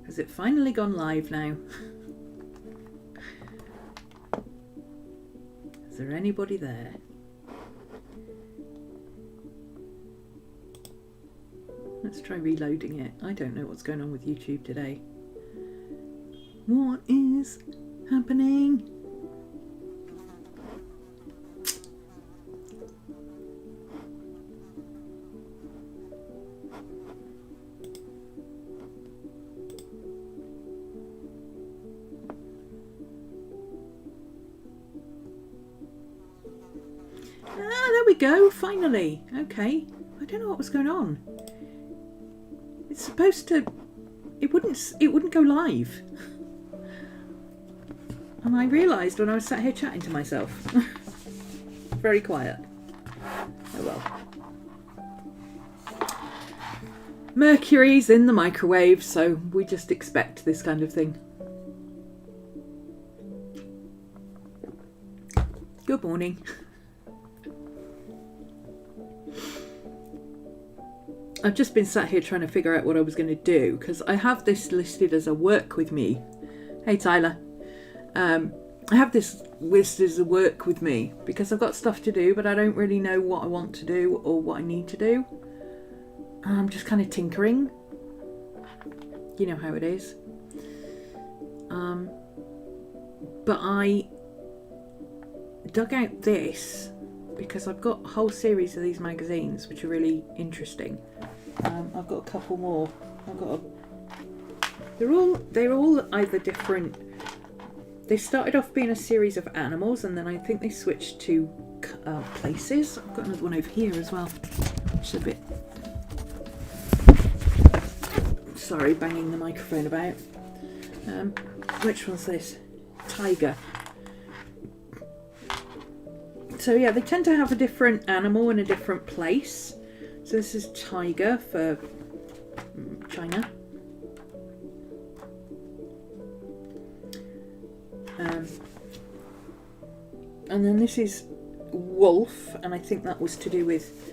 Has it finally gone live now? Is there anybody there? Let's try reloading it. I don't know what's going on with YouTube today. What is happening? There we go, finally. Okay. I don't know what was going on. It's supposed to... It wouldn't go live. And I realised when I was sat here chatting to myself. Very quiet. Oh well. Mercury's in the microwave, so we just expect this kind of thing. Good morning. I've just been sat here trying to figure out what I was going to do, because I have this listed as a work with me. Hey Tyler. I have this listed as a work with me because I've got stuff to do, but I don't really know what I want to do or what I need to do. I'm just kind of tinkering. You know how it is. But I dug out this because I've got a whole series of these magazines which are really interesting. I've got a couple more. They're all either different. They started off being a series of animals, and then I think they switched to places. I've got another one over here as well. It's a bit... Sorry, banging the microphone about. Which one's this? Tiger. So yeah, they tend to have a different animal in a different place. So this is tiger for China. And then this is wolf, and I think that was to do with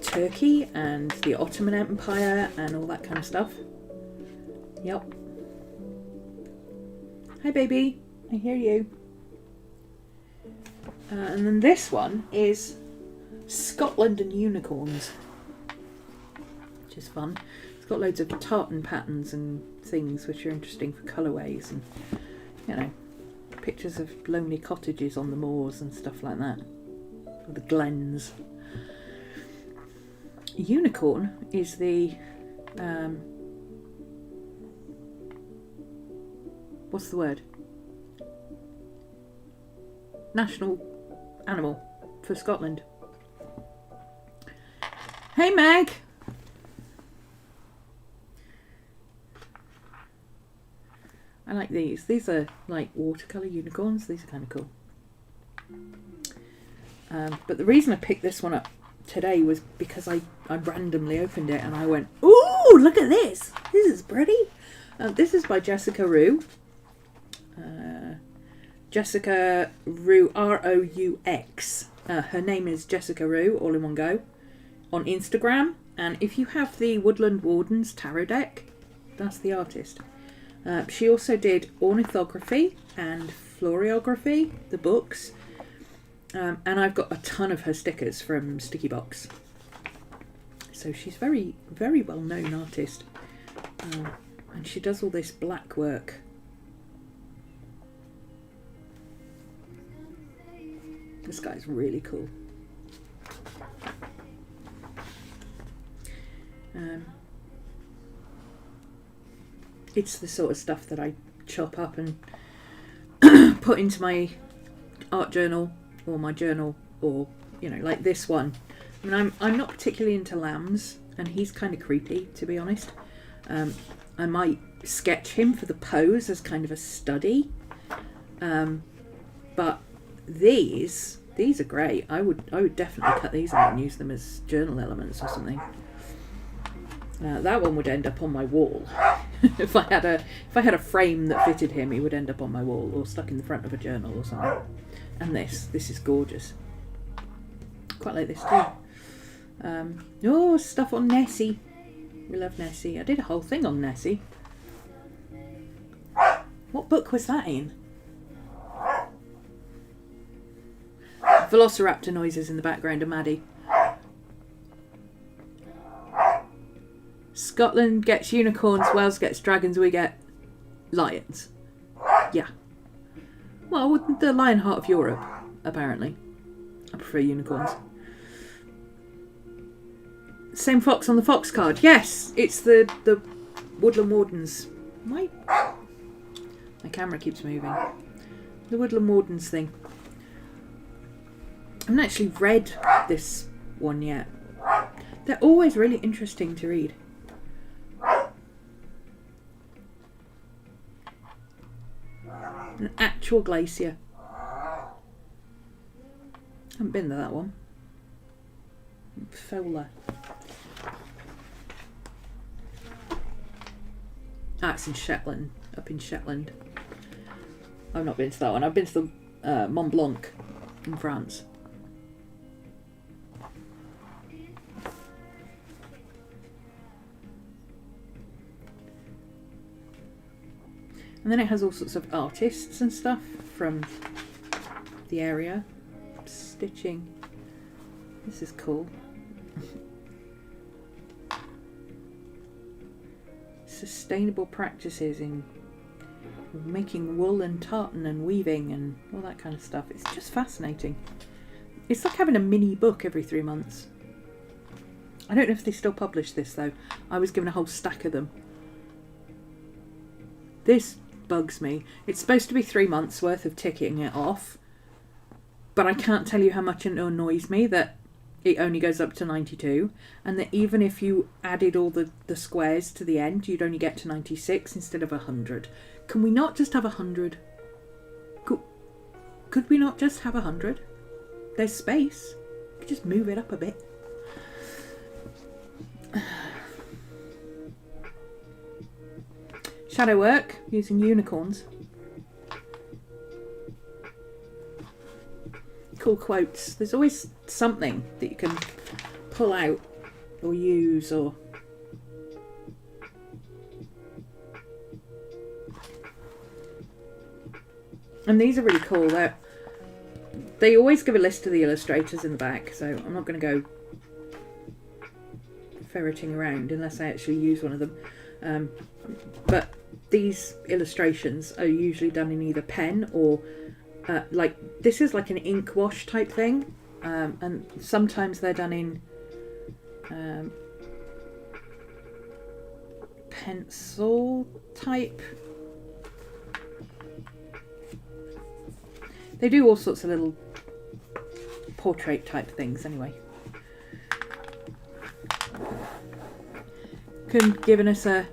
Turkey and the Ottoman Empire and all that kind of stuff. Yep. Hi baby, I hear you. And then this one is Scotland and unicorns, which is fun. It's got loads of tartan patterns and things which are interesting for colourways, and you know, pictures of lonely cottages on the moors and stuff like that, or the glens. Unicorn is the what's the word? National animal for Scotland. Hey Meg! I like these. These are like watercolour unicorns. These are kind of cool. But the reason I picked this one up today was because I randomly opened it and I went, ooh, look at this. This is pretty. This is by Jessica Roux. Jessica Roux, R-O-U-X. Her name is Jessica Roux, all in one go, on Instagram. And if you have the Woodland Wardens tarot deck, that's the artist. She also did ornithography and florography, the books. And I've got a ton of her stickers from Sticky Box. So she's very, very well known artist. And she does all this black work. This guy's really cool. It's the sort of stuff that I chop up and put into my art journal or my journal, or you know, like this one. I mean, I'm not particularly into lambs, and he's kind of creepy, to be honest. I might sketch him for the pose as kind of a study, but these are great. I would definitely cut these out and use them as journal elements or something. That one would end up on my wall. If I had a frame that fitted him, he would end up on my wall or stuck in the front of a journal or something. And this is gorgeous. Quite like this too. Oh, stuff on Nessie. We love Nessie. I did a whole thing on Nessie. What book was that in? Velociraptor noises in the background of Maddie. Scotland gets unicorns, Wales gets dragons, we get lions. Yeah. Well, the Lionheart of Europe, apparently. I prefer unicorns. Same fox on the fox card. Yes, it's the Woodland Wardens. My camera keeps moving. The Woodland Wardens thing. I haven't actually read this one yet. They're always really interesting to read. An actual glacier. Haven't been to that one. Fowler. It's in Shetland. Up in Shetland. I've not been to that one. I've been to the Mont Blanc in France. And then it has all sorts of artists and stuff from the area. Stitching. This is cool. Sustainable practices in making wool and tartan and weaving and all that kind of stuff. It's just fascinating. It's like having a mini book every 3 months. I don't know if they still publish this though. I was given a whole stack of them. This bugs me. It's supposed to be 3 months worth of ticking it off, but I can't tell you how much it annoys me that it only goes up to 92, and that even if you added all the squares to the end, you'd only get to 96 instead of 100. Can we not just have 100? Could we not just have 100? There's space. We could just move it up a bit. Shadow work using unicorns. Cool quotes. There's always something that you can pull out or use or... And these are really cool. They always give a list of the illustrators in the back, so I'm not going to go ferreting around unless I actually use one of them. But these illustrations are usually done in either pen or like this is like an ink wash type thing, and sometimes they're done in pencil type. They do all sorts of little portrait type things anyway. Given us a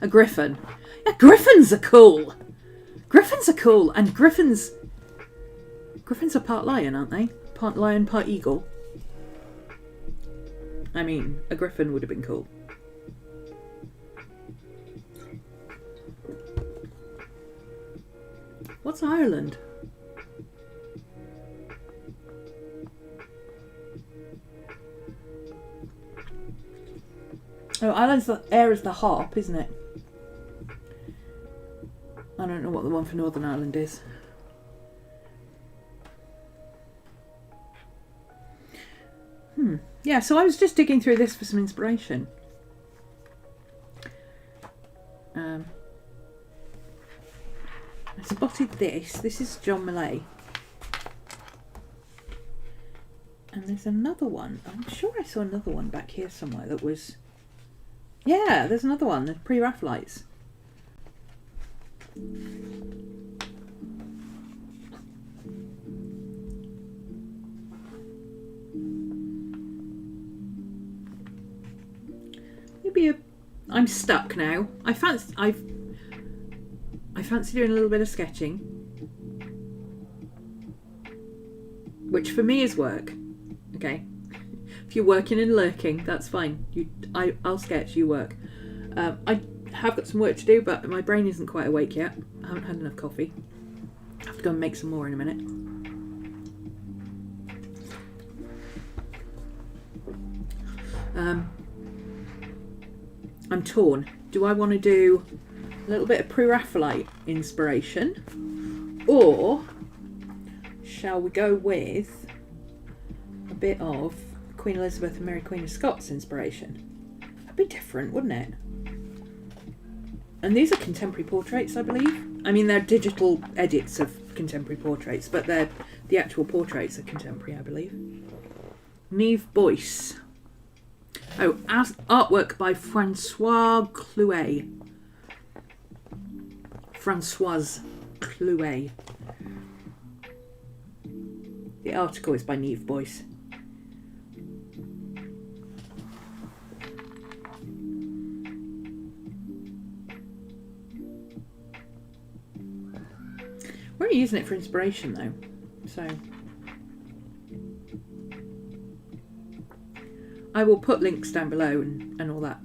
griffin. Yeah, griffins are cool. Griffins are cool, and griffins are part lion, aren't they? Part lion, part eagle. I mean, a griffin would have been cool. What's Ireland? Oh, Ireland's the air is the harp, isn't it? I don't know what the one for Northern Ireland is. Yeah, so I was just digging through this for some inspiration. I spotted this. This is John Millay. And there's another one. I'm sure I saw another one back here somewhere that was... Yeah, there's another one. The Pre-Raphaelites. Maybe I'm stuck now. I fancy doing a little bit of sketching, which for me is work. Okay, if you're working and lurking, that's fine. I'll sketch, you work. I have got some work to do, but my brain isn't quite awake yet. I haven't had enough coffee. I have to go and make some more in a minute. I'm torn. Do I want to do a little bit of Pre-Raphaelite inspiration, or shall we go with a bit of Queen Elizabeth and Mary Queen of Scots inspiration? That'd be different, wouldn't it? And these are contemporary portraits, I believe. I mean, they're digital edits of contemporary portraits, but the actual portraits are contemporary, I believe. Niamh Boyce. Oh, artwork by Françoise Clouet. Françoise Clouet. The article is by Niamh Boyce. We're only using it for inspiration though, so I will put links down below and all that.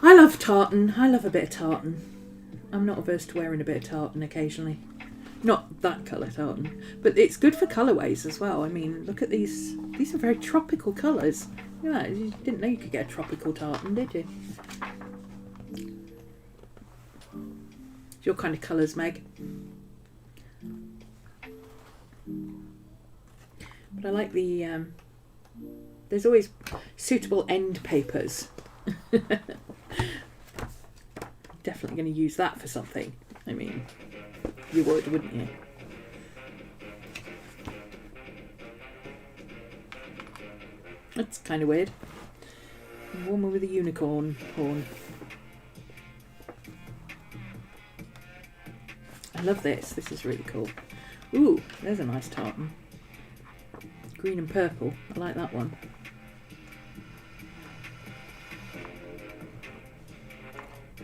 I love tartan. I love a bit of tartan. I'm not averse to wearing a bit of tartan occasionally. Not that colour tartan, but it's good for colourways as well. I mean, look at these. These are very tropical colours. Look at that. You didn't know you could get a tropical tartan, did you? It's your kind of colours, Meg. But I like the... there's always suitable end papers. Definitely going to use that for something. I mean, you would, wouldn't you? That's kind of weird. A woman with a unicorn horn. I love this. This is really cool. Ooh, there's a nice tartan. Green and purple. I like that one.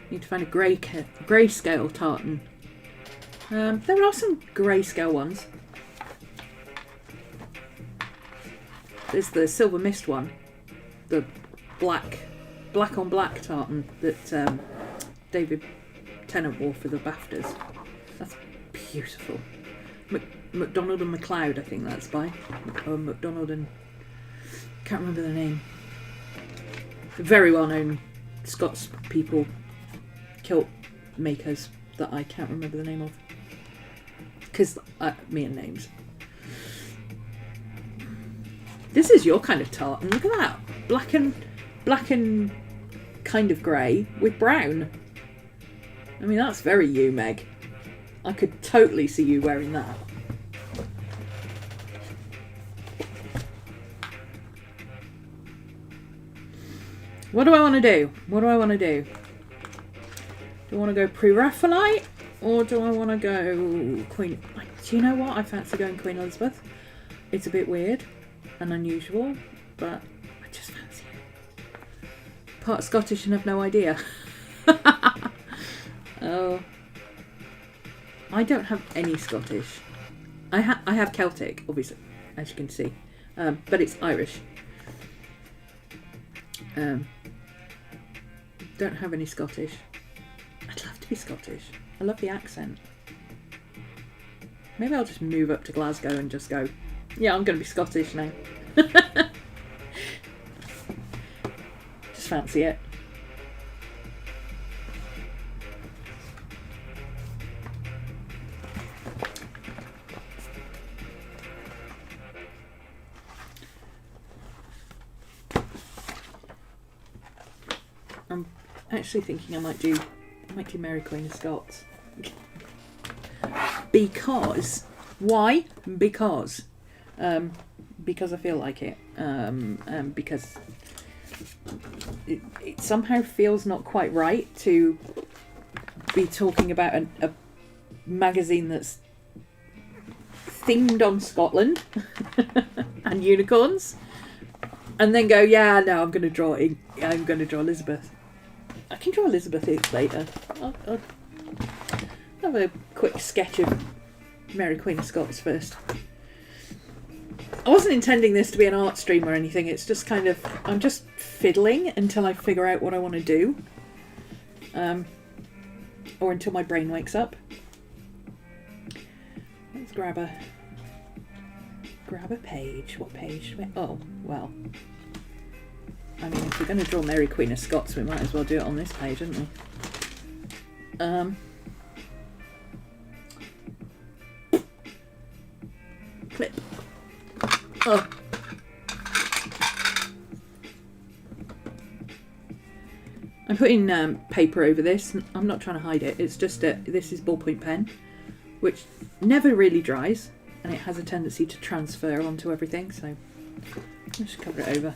Need to find a grayscale tartan. There are some grayscale ones. There's the Silver Mist one, the black on black tartan that David Tennant wore for the BAFTAs. That's beautiful. MacDonald and MacLeod, I think that's by. Or MacDonald and... can't remember the name. Very well known Scots people, kilt makers that I can't remember the name of. Because me and names. This is your kind of tartan. Look at that. Black and kind of grey with brown. I mean, that's very you, Meg. I could totally see you wearing that. What do I want to do? What do I want to do? Do I want to go Pre-Raphaelite? Or do I want to go Queen... Do you know what? I fancy going Queen Elizabeth. It's a bit weird and unusual, but I just fancy it. Part Scottish and have no idea. Oh... I don't have any Scottish. I have Celtic, obviously, as you can see, but it's Irish. Don't have any Scottish. I'd love to be Scottish. I love the accent. Maybe I'll just move up to Glasgow and just go, yeah, I'm going to be Scottish now. Just fancy it. I'm actually thinking I might do Mary Queen of Scots. Because why? Because I feel like it. Because it somehow feels not quite right to be talking about a magazine that's themed on Scotland and unicorns, and then go, yeah, no, I'm going to draw Elizabeth. I can draw Elizabeth later. I'll have a quick sketch of Mary Queen of Scots first. I wasn't intending this to be an art stream or anything. It's just kind of... I'm just fiddling until I figure out what I want to do. Or until my brain wakes up. Let's grab a page. What page? Oh, well. I mean, if we're going to draw Mary Queen of Scots, we might as well do it on this page, hadn't we? Clip. Oh. I'm putting paper over this. I'm not trying to hide it. It's just this is ballpoint pen, which never really dries, and it has a tendency to transfer onto everything. So I'll just cover it over.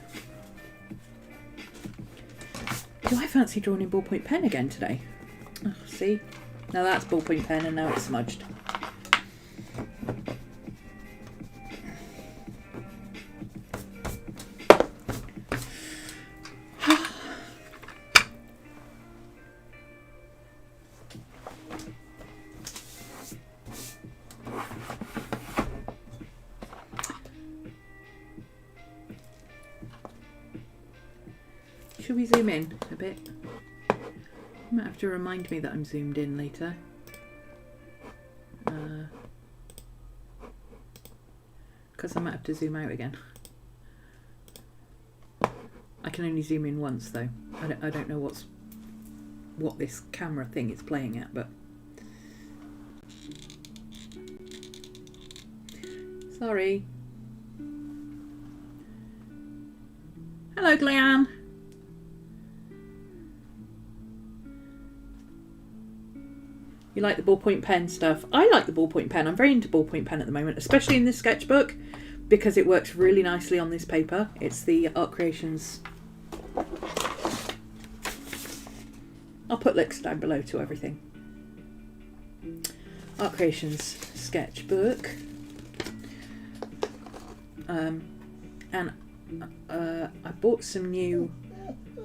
Do I fancy drawing in ballpoint pen again today? Oh, see, now that's ballpoint pen, and now it's smudged. Should we zoom in a bit? You might have to remind me that I'm zoomed in later. Because I might have to zoom out again. I can only zoom in once though. I don't know what this camera thing is playing at, but sorry. Hello, Gleanne. You like the ballpoint pen stuff? I like the ballpoint pen. I'm very into ballpoint pen at the moment, especially in this sketchbook, because it works really nicely on this paper. It's the Art Creations. I'll put links down below to everything. Art Creations sketchbook. And I bought some new...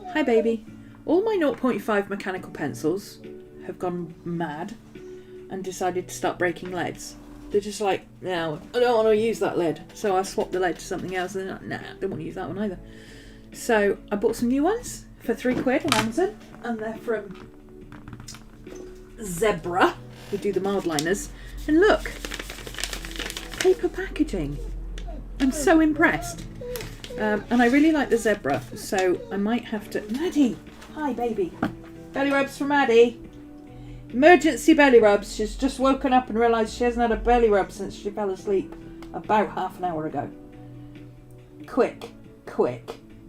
Hi, baby. All my 0.5 mechanical pencils have gone mad and decided to start breaking leads. They're just like, no, I don't want to use that lead. So I swapped the lead to something else, and they're like, nah, I don't want to use that one either. So I bought some new ones for £3 on Amazon, and they're from Zebra, who do the mild liners. And look, paper packaging. I'm so impressed. And I really like the Zebra, so I might have to... Maddie! Hi, baby. Belly rubs for Maddie. Emergency belly rubs. She's just woken up and realised she hasn't had a belly rub since she fell asleep about half an hour ago. Quick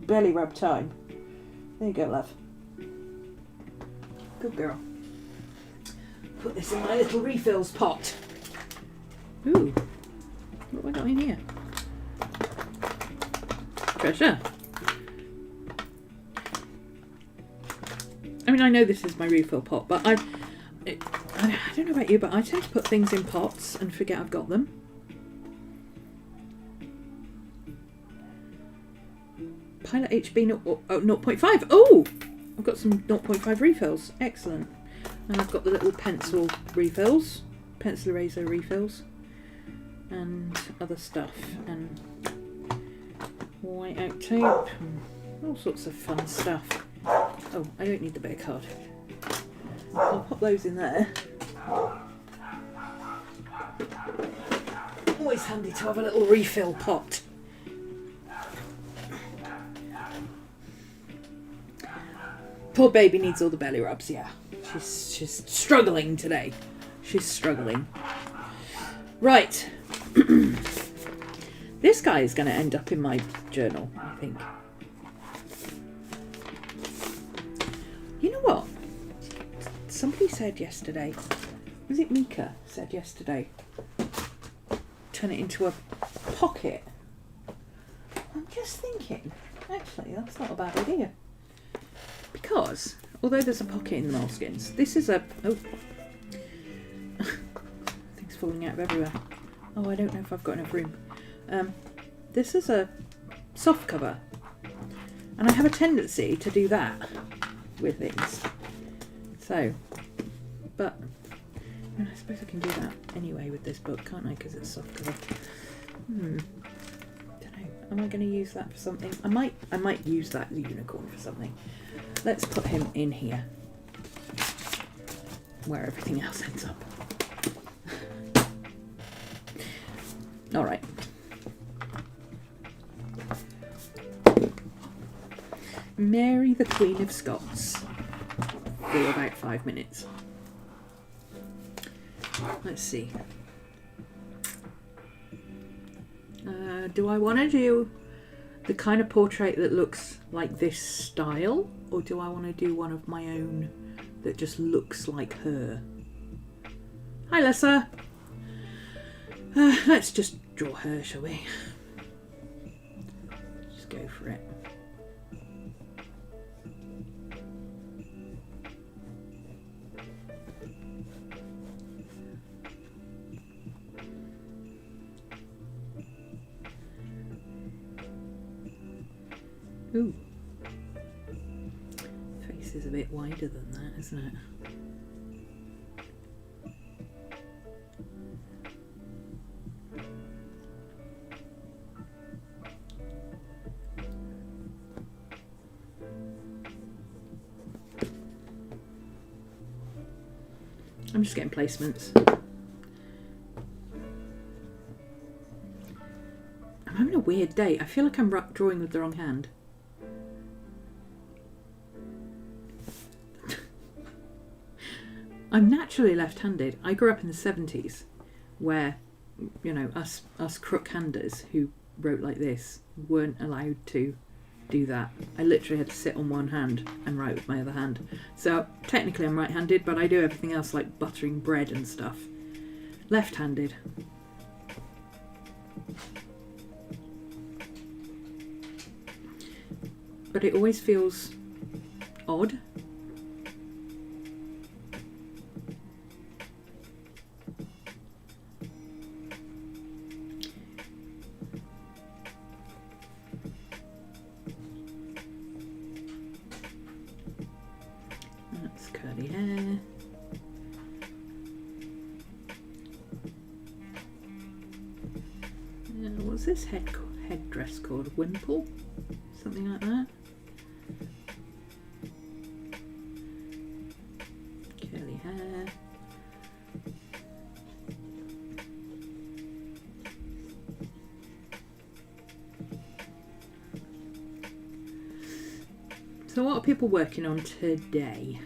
belly rub time. There you go, love. Good girl. Put this in my little refills pot. Ooh, what have I got in here? Treasure. I mean, I know this is my refill pot, but I don't know about you, but I tend to put things in pots and forget I've got them. Pilot HB 0.5. Oh, I've got some 0.5 refills. Excellent. And I've got the little pencil refills, pencil eraser refills, and other stuff, and whiteout tape, and all sorts of fun stuff. Oh, I don't need the bit of card. I'll pop those in there. Always handy to have a little refill pot. Poor baby needs all the belly rubs, yeah. She's struggling today. She's struggling. Right. This guy is going to end up in my journal, I think. You know what? Somebody said yesterday, was it Mika said yesterday, turn it into a pocket. I'm just thinking, actually, that's not a bad idea. Because, although there's a pocket in the moleskins, this is a... Oh. Things falling out of everywhere. Oh, I don't know if I've got enough room. This is a soft cover. And I have a tendency to do that with things. So, but I suppose I can do that anyway with this book, can't I? Because it's soft cover. Don't know. Am I going to use that for something? I might use that unicorn for something. Let's put him in here, where everything else ends up. All right. Mary the Queen of Scots for about 5 minutes. Let's see. Do I want to do the kind of portrait that looks like this style, or do I want to do one of my own that just looks like her? Hi, Lessa. Let's just draw her, shall we? Just go for it. Ooh. Face is a bit wider than that, isn't it? I'm just getting placements. I'm having a weird day. I feel like I'm drawing with the wrong hand. I'm naturally left-handed. I grew up in the 70s where, you know, us crook-handers who wrote like this weren't allowed to do that. I literally had to sit on one hand and write with my other hand. So technically I'm right-handed, but I do everything else like buttering bread and stuff. Left-handed. But it always feels odd. That's curly hair. What's this headdress called? Wimple? Something like that. Curly hair. So what are people working on today?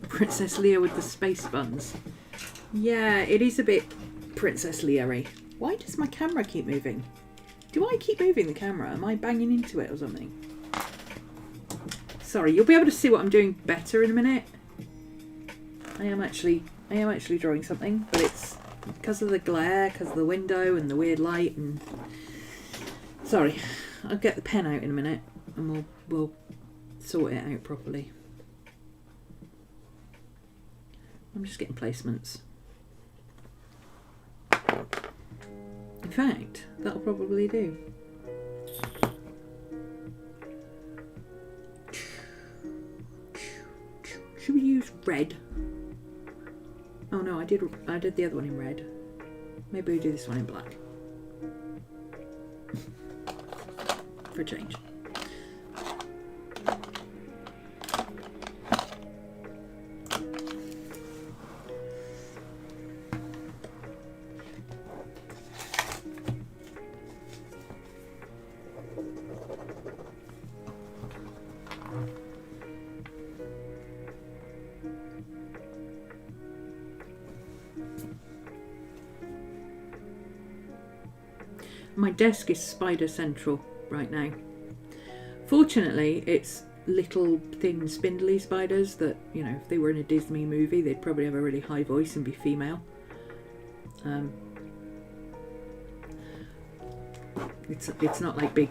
Princess Leia with the space buns. Yeah, it is a bit Princess Leia-y. Why does my camera keep moving? Do I keep moving the camera? Am I banging into it or something? Sorry, you'll be able to see what I'm doing better in a minute. I am actually drawing something, but it's because of the glare, because of the window and the weird light. And sorry, I'll get the pen out in a minute and we'll sort it out properly. I'm just getting placements. In fact, that'll probably do. Should we use red? Oh no, I did the other one in red. Maybe we do this one in black. For a change. My desk is spider central right now. Fortunately, it's little thin spindly spiders that, you know, if they were in a Disney movie, they'd probably have a really high voice and be female. It's not like big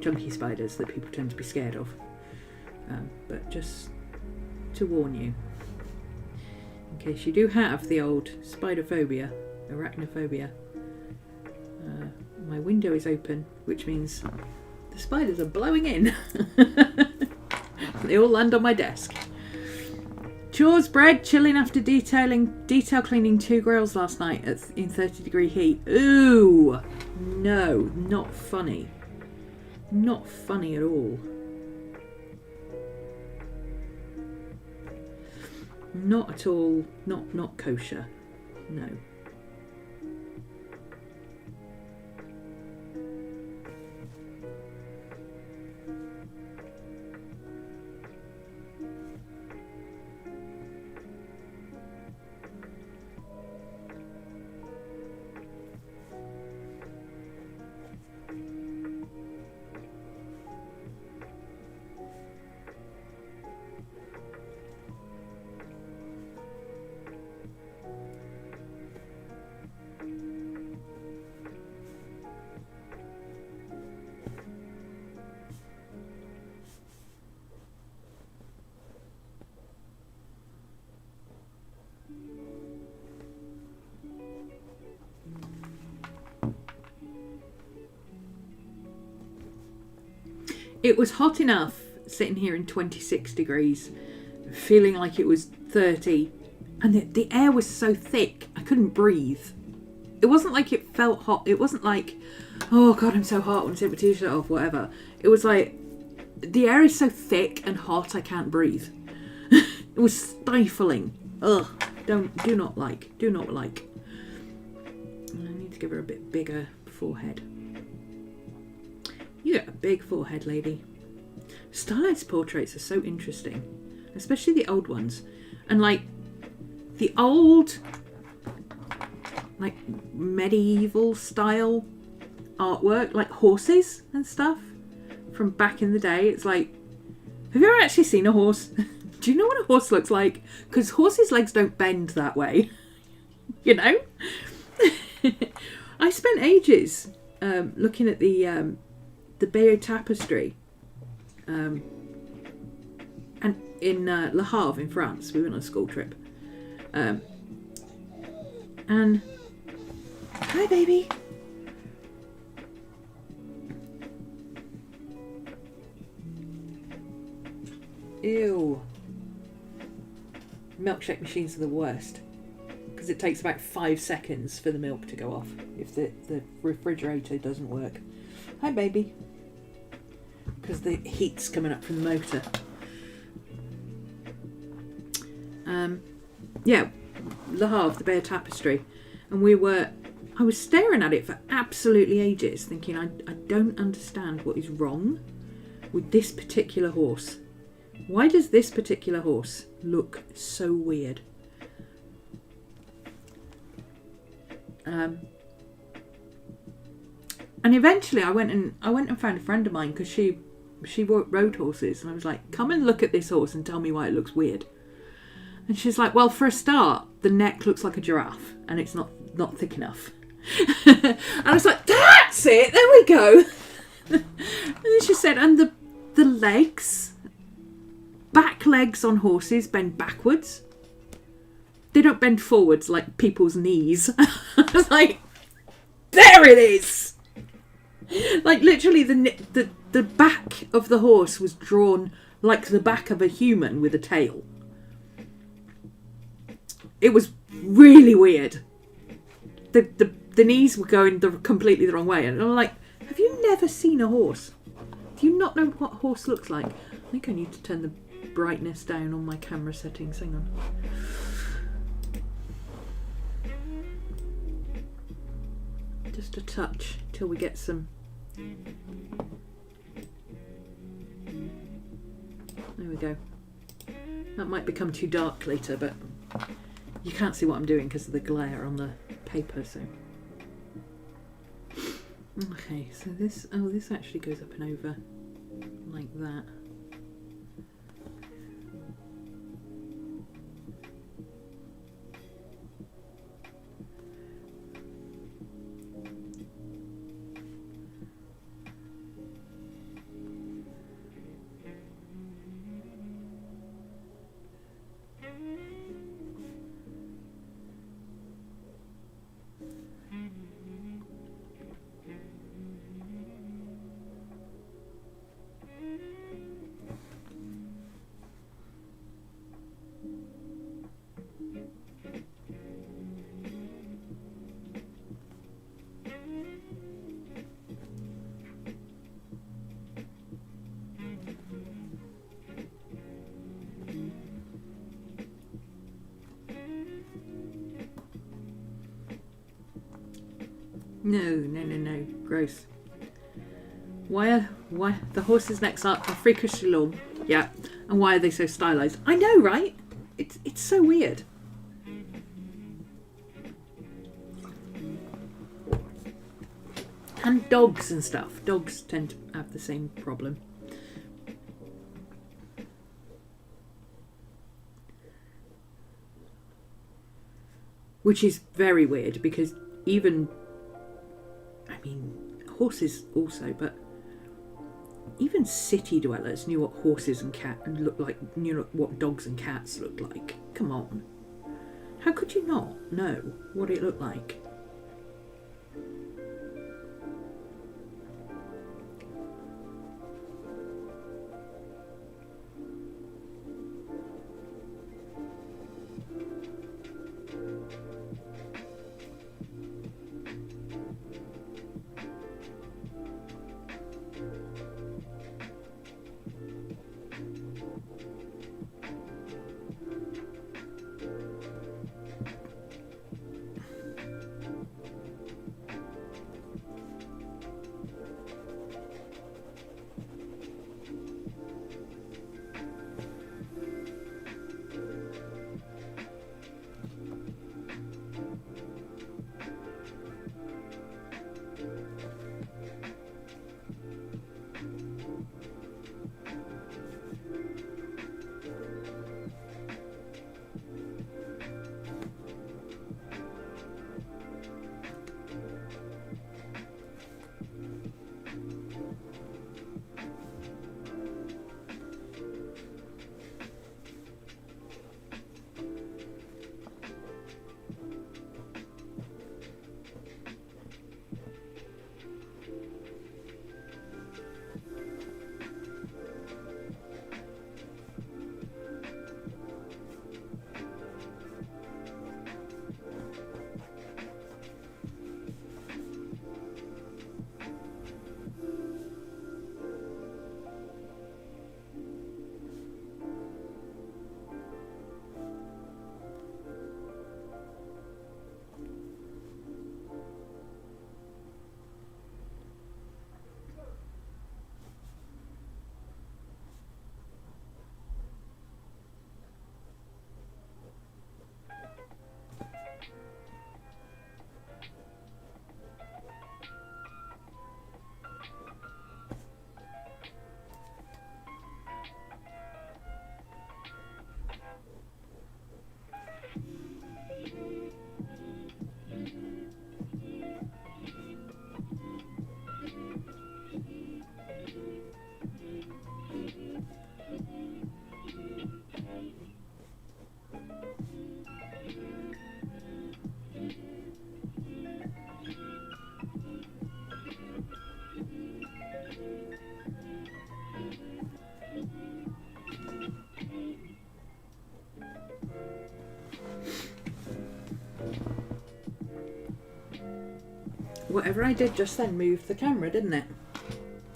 chunky spiders that people tend to be scared of. But just to warn you, in case you do have the old spider phobia, arachnophobia, my window is open, which means the spiders are blowing in. They all land on my desk. Chores, bread, chilling after detail cleaning 2 grills last night in 30-degree heat. Ooh, no, not funny. Not funny at all. Not at all. Not kosher. No. It was hot enough sitting here in 26 degrees, feeling like it was 30, and the air was so thick I couldn't breathe. It wasn't like it felt hot. It wasn't like, oh God, I'm so hot, I want to take my t-shirt off, whatever. It was like, the air is so thick and hot I can't breathe. It was stifling. Ugh. Do not like. I need to give her a bit bigger forehead. You got a big forehead, lady. Stylized portraits are so interesting, especially the old ones. And like the old, like medieval style artwork, like horses and stuff from back in the day. It's like, have you ever actually seen a horse? Do you know what a horse looks like? Because horses' legs don't bend that way. You know? I spent ages looking at the Bayeux tapestry, and in Le Havre in France. We went on a school trip, and hi baby, ew, milkshake machines are the worst because it takes about 5 seconds for the milk to go off if the refrigerator doesn't work. Hi baby. Because the heat's coming up from the motor. Yeah, Le Havre, the Bayeux tapestry, and I was staring at it for absolutely ages, thinking I don't understand what is wrong with this particular horse. Why does this particular horse look so weird? And eventually I went and found a friend of mine because she rode horses, and I was like, come and look at this horse and tell me why it looks weird. And she's like, well, for a start, the neck looks like a giraffe and it's not thick enough. And I was like, that's it, there we go. And then she said, and the legs, back legs on horses bend backwards. They don't bend forwards like people's knees. I was like, there it is. Like literally the back of the horse was drawn like the back of a human with a tail. It was really weird. The knees were going completely the wrong way, and I'm like, have you never seen a horse? Do you not know what a horse looks like? I think I need to turn the brightness down on my camera settings. Hang on. Just a touch till we get some. There we go. That might become too dark later, but you can't see what I'm doing because of the glare on the paper. So okay, so this actually goes up and over like that. No. Gross. Why the horse's necks are freakishly long. Yeah. And why are they so stylized? I know, right? It's so weird. And dogs and stuff. Dogs tend to have the same problem. Which is very weird because even, I mean, horses also, but even city dwellers knew what horses and cats looked like, knew what dogs and cats looked like. Come on. How could you not know what it looked like? Whatever I did just then moved the camera, didn't it?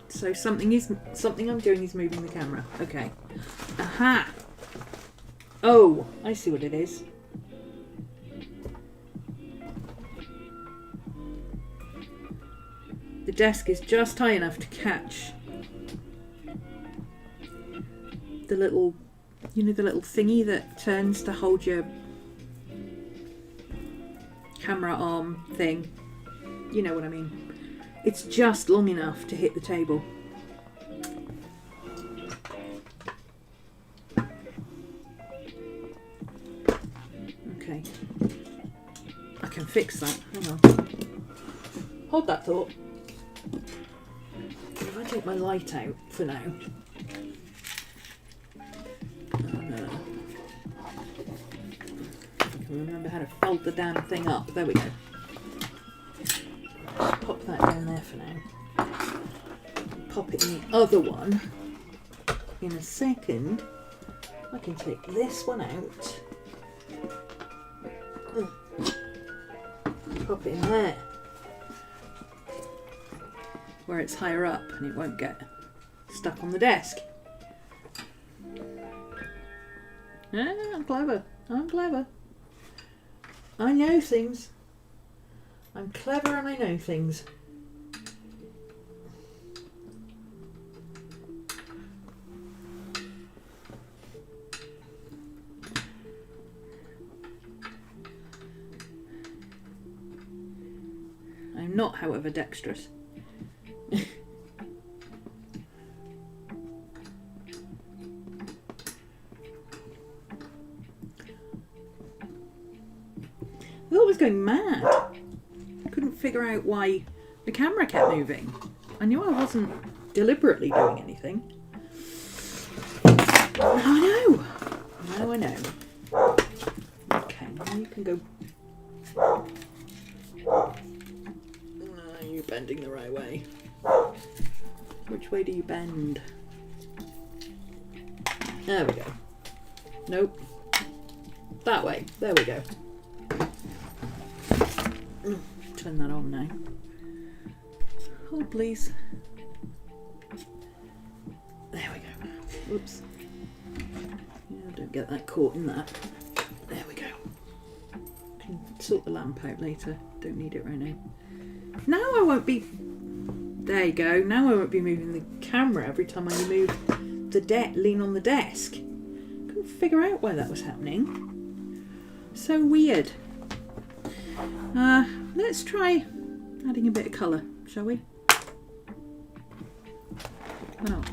So something I'm doing is moving the camera. Okay. Aha! Oh, I see what it is. The desk is just high enough to catch the little, you know, the little thingy that turns to hold your camera arm thing. You know what I mean. It's just long enough to hit the table. Okay. I can fix that. Hang on. Hold that thought. If I take my light out for now. I can remember how to fold the damn thing up. There we go. Pop that down there for now. Pop it in the other one. In a second, I can take this one out. Pop it in there. Where it's higher up and it won't get stuck on the desk. I'm clever. I'm clever. I know things. I'm clever and I know things. I'm not, however, dexterous. I thought I was going mad. I couldn't figure out why the camera kept moving. I knew I wasn't deliberately doing anything. Now I know. Now I know. Okay, now you can go. You're bending the right way. Which way do you bend? There we go. Nope. That way. There we go. Turn that on now. Hold, please. There we go. Oops. Yeah, don't get that caught in that. There we go. Can sort the lamp out later. Don't need it right now. Now I won't be... There you go. Now I won't be moving the camera every time I move the lean on the desk. Couldn't figure out why that was happening. So weird. Let's try adding a bit of colour, shall we? Why not?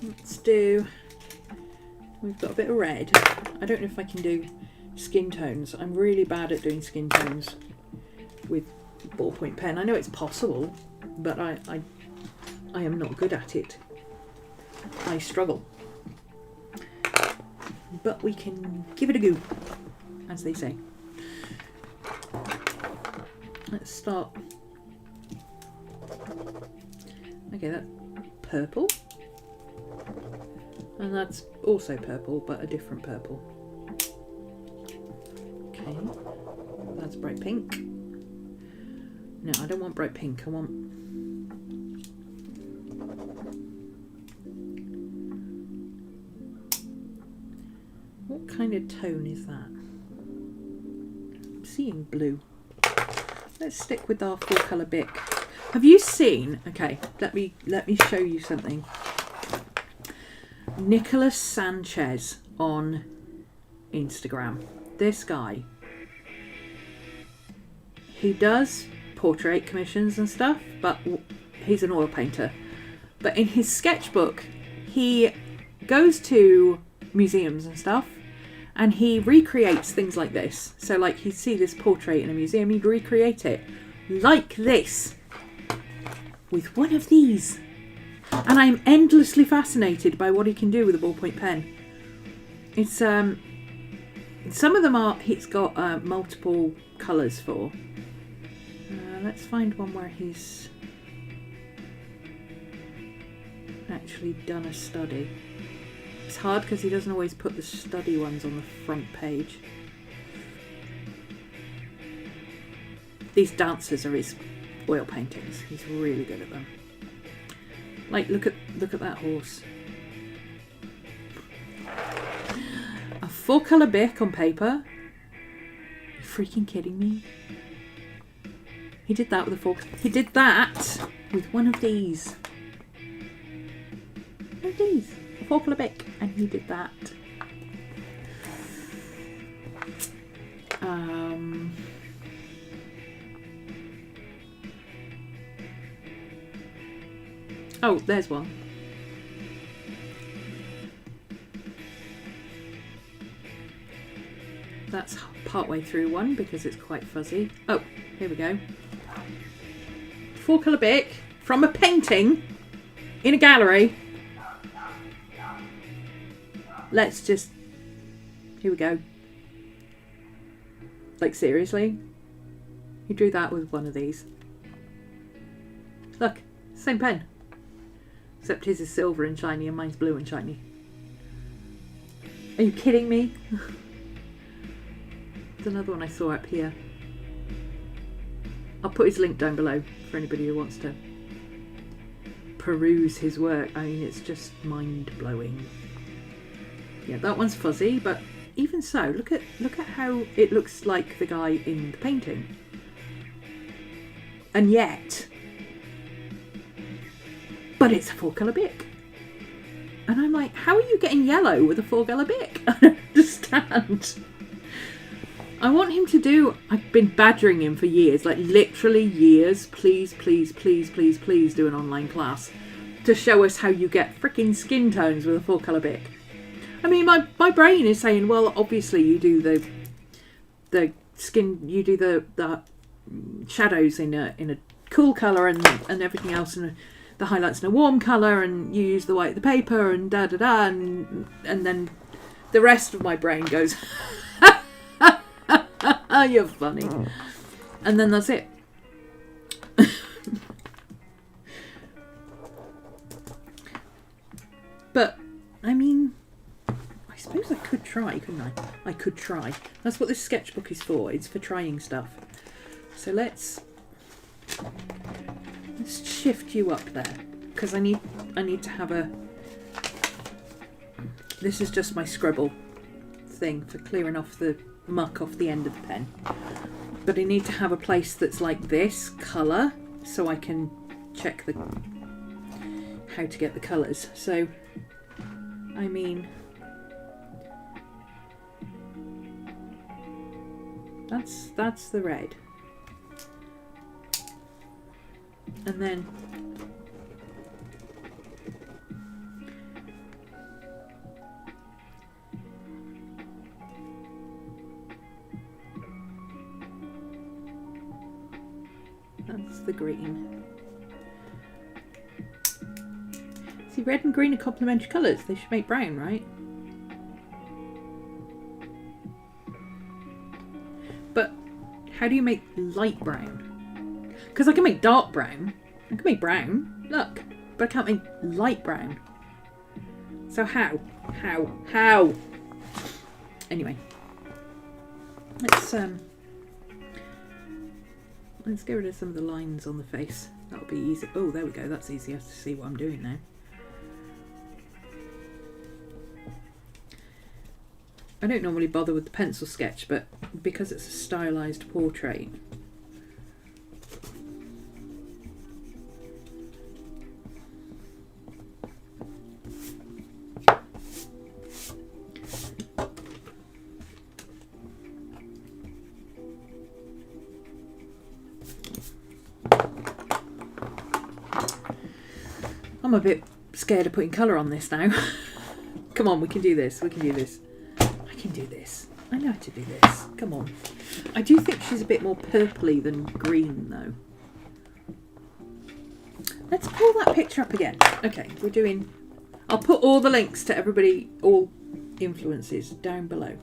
Let's do... We've got a bit of red. I don't know if I can do skin tones. I'm really bad at doing skin tones with ballpoint pen. I know it's possible, but I am not good at it. I struggle. But we can give it a go, as they say. Let's start. Okay, that's purple. And that's also purple, but a different purple. Okay, that's bright pink. No, I don't want bright pink. I want... What kind of tone is that? I'm seeing blue. Let's stick with our full colour Bic. Have you seen... Okay, let me show you something. Nicolas Sanchez on Instagram. This guy. He does portrait commissions and stuff, but he's an oil painter. But in his sketchbook, he goes to museums and stuff, and he recreates things like this. So like he'd see this portrait in a museum, he'd recreate it like this with one of these. And I'm endlessly fascinated by what he can do with a ballpoint pen. It's some of them are he's got multiple colours for. Let's find one where he's actually done a study. It's hard because he doesn't always put the study ones on the front page. These dancers are his oil paintings. He's really good at them. Like, look at that horse. A full colour Bic on paper. Are you freaking kidding me? He did that with a full... He did that with one of these. One of these. A full colour Bic. And he did that. Oh, there's one. That's partway through one because it's quite fuzzy. Oh, here we go. Full colour Bic from a painting in a gallery. Let's just... Here we go. Like, seriously? He drew that with one of these. Look, same pen. Except his is silver and shiny and mine's blue and shiny. Are you kidding me? There's another one I saw up here. I'll put his link down below for anybody who wants to peruse his work. I mean, it's just mind-blowing. Yeah, that one's fuzzy, but even so, look at how it looks like the guy in the painting. And yet, but it's a 4-colour Bic. And I'm like, how are you getting yellow with a 4-colour Bic? I don't understand. I want him to do, I've been badgering him for years, like literally years. Please, please, please, please, please do an online class to show us how you get freaking skin tones with a 4-colour Bic. I mean, my brain is saying, well, obviously you do the skin, you do the shadows in a cool colour and everything else, and the highlights in a warm colour, and you use the white of the paper and da-da-da, and then the rest of my brain goes, you're funny. And then that's it. But, I mean, I suppose I could try, couldn't I? I could try. That's what this sketchbook is for. It's for trying stuff. So let's shift you up there, because I need to have a... This is just my scribble thing for clearing off the muck off the end of the pen. But I need to have a place that's like this colour, so I can check how to get the colours. So, I mean, that's the red. And then that's the green. See, red and green are complementary colours. They should make brown, right? But how do you make light brown? Because I can make dark brown. I can make brown. Look. But I can't make light brown. So how? How? Anyway. Let's get rid of some of the lines on the face. That'll be easy. Oh, there we go. That's easier to see what I'm doing now. I don't normally bother with the pencil sketch, but because it's a stylised portrait, I'm a bit scared of putting colour on this now. Come on, we can do this. We can do this. I can do this. I know how to do this. Come on. I do think she's a bit more purpley than green, though. Let's pull that picture up again. Okay, we're doing... I'll put all the links to everybody, all influences, down below.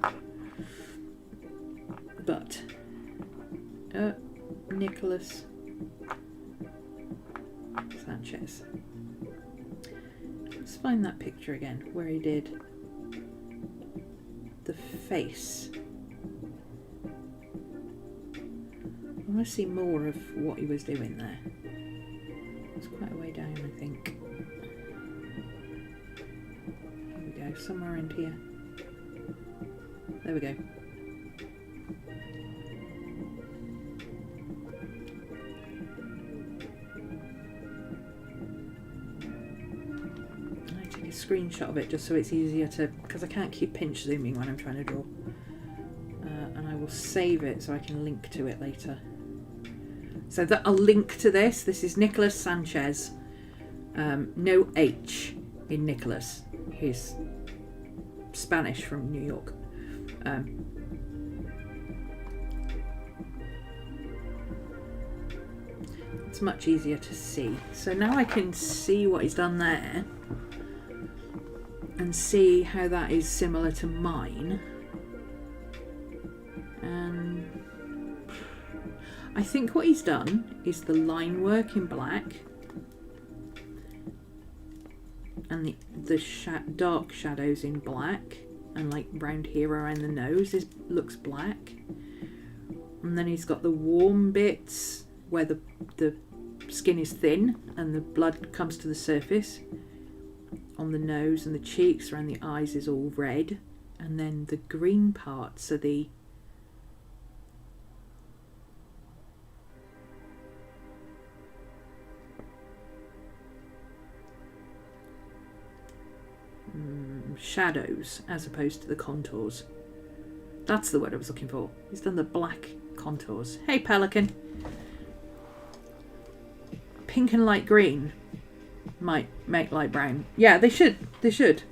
But... Nicolas Sanchez. Let's find that picture again, where he did the face. I want to see more of what he was doing there. It's quite a way down, I think. Here we go, somewhere in here. There we go. Screenshot of it just so it's easier to, because I can't keep pinch zooming when I'm trying to draw, and I will save it so I can link to it later. So that I'll link to this. This is Nicolas Sanchez, no H in Nicolas. He's Spanish from New York. It's much easier to see. So now I can see what he's done there and see how that is similar to mine. And I think what he's done is the line work in black and the dark shadows in black, and like round here around the nose looks black, and then he's got the warm bits where the skin is thin and the blood comes to the surface on the nose, and the cheeks around the eyes is all red, And then the green parts are the shadows as opposed to the contours. That's the word I was looking for. He's done the black contours. Hey, Pelican. Pink and light green might make light brown. Yeah, they should. They should.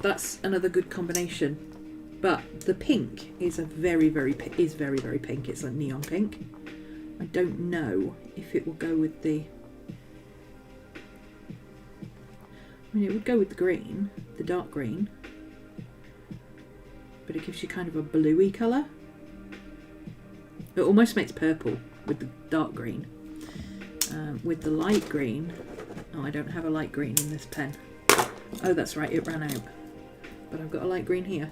That's another good combination. But the pink is very, very pink. It's like neon pink. I don't know if it will go with the... I mean, it would go with the green, the dark green. But it gives you kind of a bluey colour. It almost makes purple with the dark green. With the light green... Oh, I don't have a light green in this pen. Oh, that's right, it ran out. But I've got a light green here.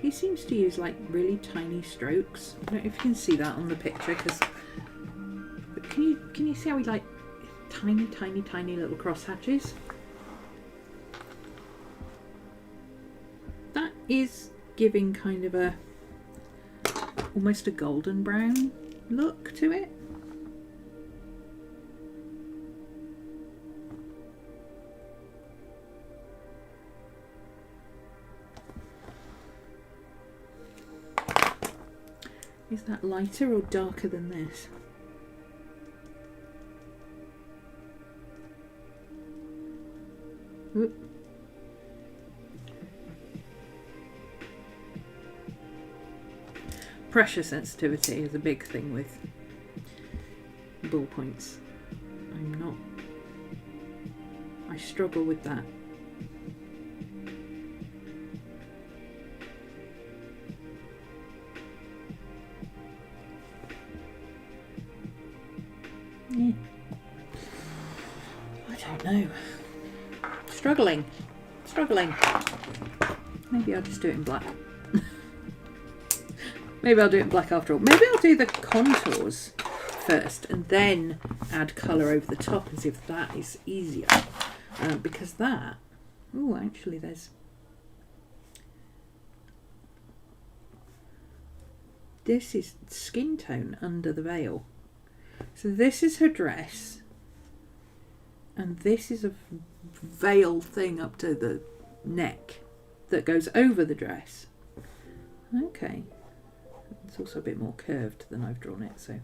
He seems to use like really tiny strokes. I don't know if you can see that on the picture, because can you see how he like tiny little cross hatches? That is giving kind of a almost a golden brown look to it. Is that lighter or darker than this? Oop. Pressure sensitivity is a big thing with ballpoints. I struggle with that. Yeah. I don't know. Struggling. Maybe I'll just do it in black. Maybe I'll do it in black after all. Maybe I'll do the contours first and then add colour over the top and see if that is easier. Because that... Oh, actually there's... This is skin tone under the veil. So this is her dress. And this is a veil thing up to the neck that goes over the dress. Okay. It's also a bit more curved than I've drawn it, so...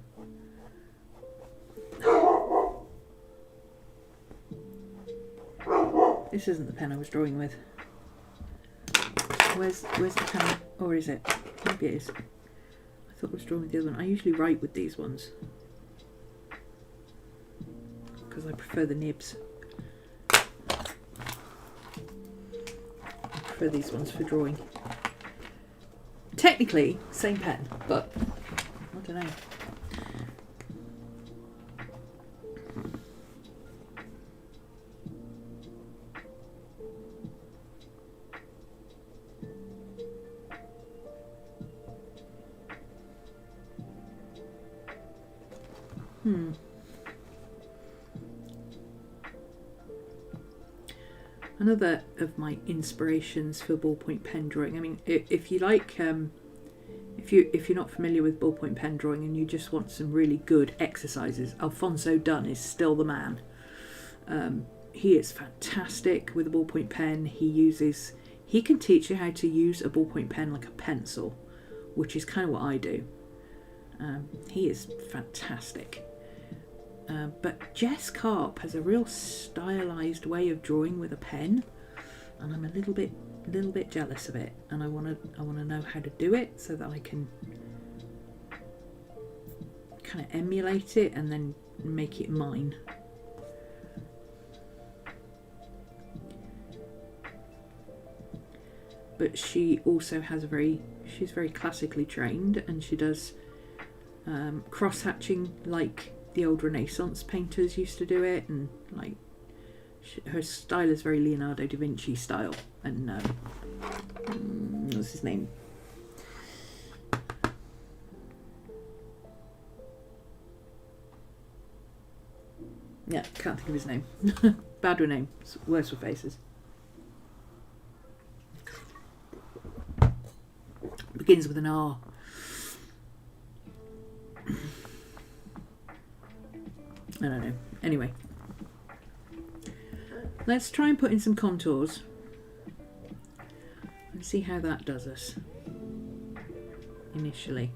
This isn't the pen I was drawing with. Where's the pen? Or is it? Maybe it is. I thought I was drawing with the other one. I usually write with these ones, because I prefer the nibs. I prefer these ones for drawing. Technically, same pen, but I don't know. Another of my inspirations for ballpoint pen drawing. I mean, if you like, if you're not familiar with ballpoint pen drawing and you just want some really good exercises, Alfonso Dunn is still the man. He is fantastic with a ballpoint pen. He can teach you how to use a ballpoint pen like a pencil, which is kind of what I do. He is fantastic. But Jess Karp has a real stylized way of drawing with a pen, and I'm a little bit jealous of it, and I want to know how to do it so that I can kind of emulate it and then make it mine. But she also has she's very classically trained, and she does cross hatching like the old Renaissance painters used to do it, and like her style is very Leonardo da Vinci style. And what's his name? Yeah, can't think of his name. Bad with names, worse with faces. Begins with an R. I don't know. Anyway, let's try and put in some contours and see how that does us initially.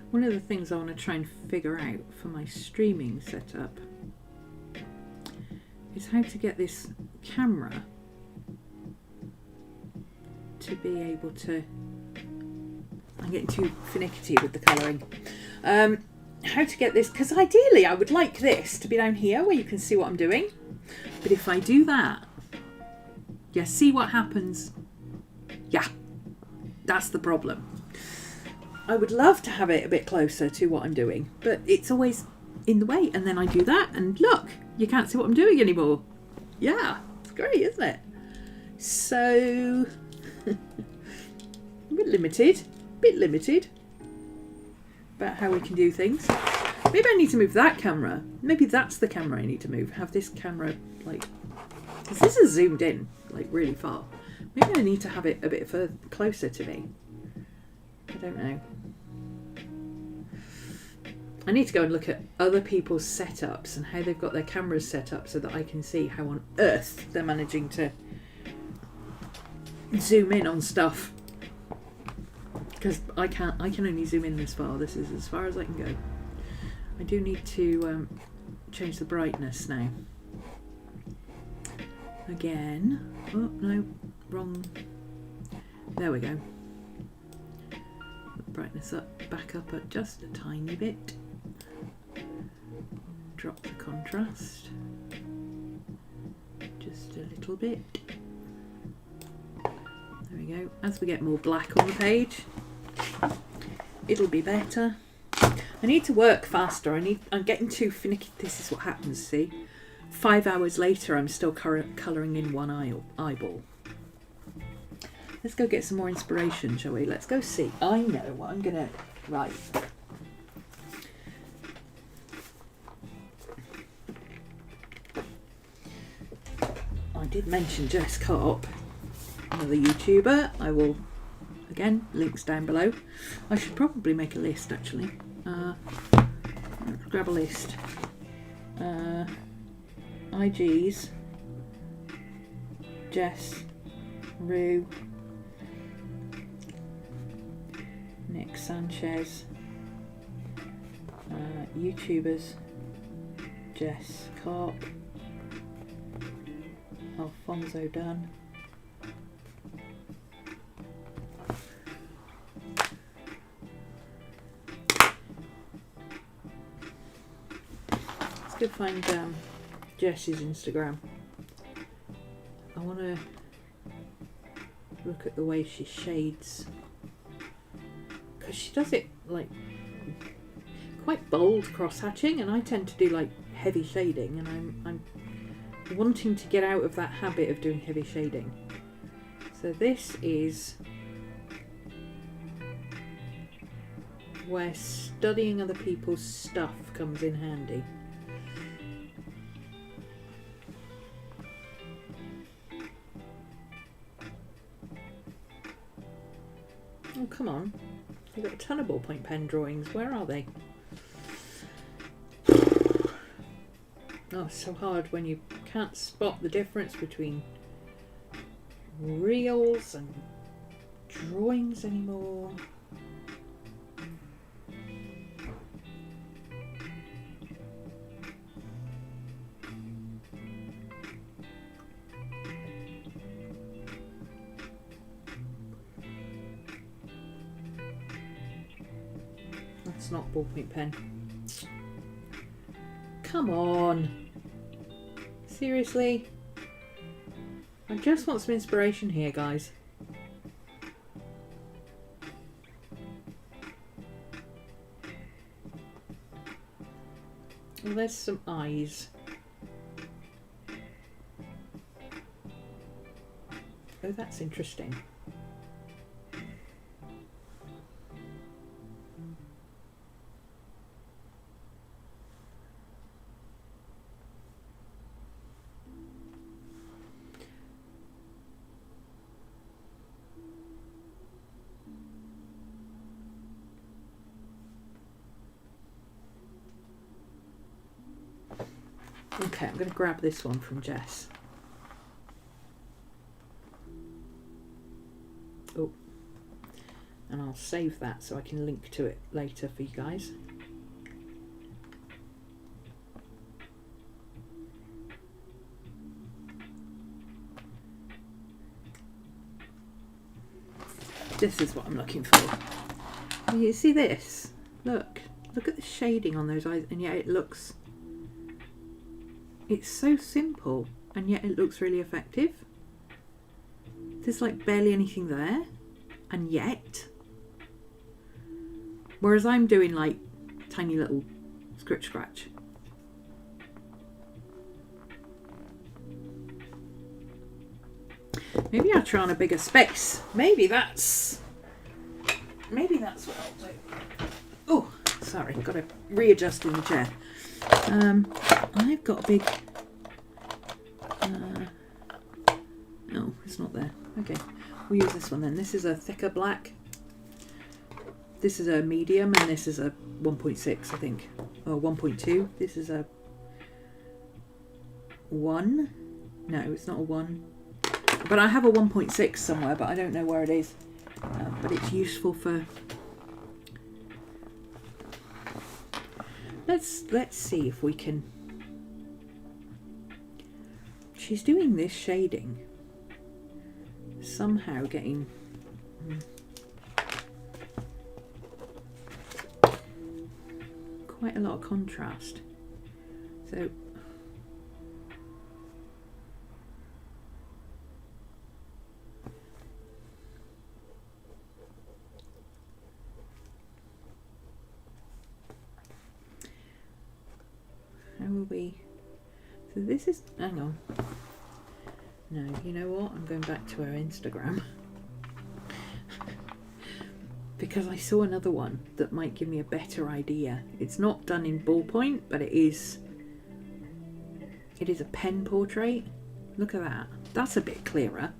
One of the things I want to try and figure out for my streaming setup is how to get this camera to be able to... I'm getting too finicky with the colouring. How to get this, because ideally I would like this to be down here where you can see what I'm doing. But if I do that, yeah, see what happens? Yeah, that's the problem. I would love to have it a bit closer to what I'm doing, but it's always in the way. And then I do that and look, you can't see what I'm doing anymore. Yeah, it's great, isn't it? So, a bit limited about how we can do things. Maybe I need to move that camera. Maybe that's the camera I need to move. Have this camera, like, because this is zoomed in, like, really far. Maybe I need to have it a bit further, closer to me. I don't know. I need to go and look at other people's setups and how they've got their cameras set up so that I can see how on earth they're managing to zoom in on stuff. Because I can only zoom in this far. This is as far as I can go. I do need to change the brightness now. Again. Oh, no. Wrong. There we go. Brightness up, back up at just a tiny bit. Drop the contrast. Just a little bit. There we go. As we get more black on the page, it'll be better. I need to work faster. I'm getting too finicky. This is what happens, see? 5 hours later, I'm still colouring in one eyeball. Let's go get some more inspiration, shall we? Let's go see. I know what I'm gonna write. I did mention Jess Carp, another YouTuber. I will, again, links down below. I should probably make a list, actually. Let's grab a list. IGs, Jess, Rue, Nick Sanchez, YouTubers, Jess Carp, Alfonso Dunn, let's go find Jess's Instagram. I want to look at the way she shades, because she does it like quite bold cross hatching, and I tend to do like heavy shading, and I'm wanting to get out of that habit of doing heavy shading. So this is where studying other people's stuff comes in handy. Oh, come on. You've got a ton of ballpoint pen drawings. Where are they? Oh, it's so hard when you can't spot the difference between reels and drawings anymore. That's not ballpoint pen. Come on. Seriously? I just want some inspiration here, guys. Well, there's some eyes. Oh, that's interesting. Okay, I'm going to grab this one from Jess. Oh, and I'll save that so I can link to it later for you guys. This is what I'm looking for. You see this? Look at the shading on those eyes, and yet it looks... It's so simple, and yet it looks really effective. There's like barely anything there, and yet. Whereas I'm doing like tiny little scratch. Maybe I'll try on a bigger space. Maybe that's what I'll do. Oh, sorry, got to readjust in the chair. I've got a big... no, it's not there. Okay, we'll use this one then. This is a thicker black. This is a medium, and this is a 1.6, I think. Or 1.2. This is a 1. No, it's not a 1. But I have a 1.6 somewhere, but I don't know where it is. But it's useful for... Let's see if we can... She's doing this shading. Somehow getting... quite a lot of contrast. So... will be... So this is... Hang on. No, you know what? I'm going back to her Instagram. because I saw another one that might give me a better idea. It's not done in ballpoint, but it is a pen portrait. Look at that. That's a bit clearer.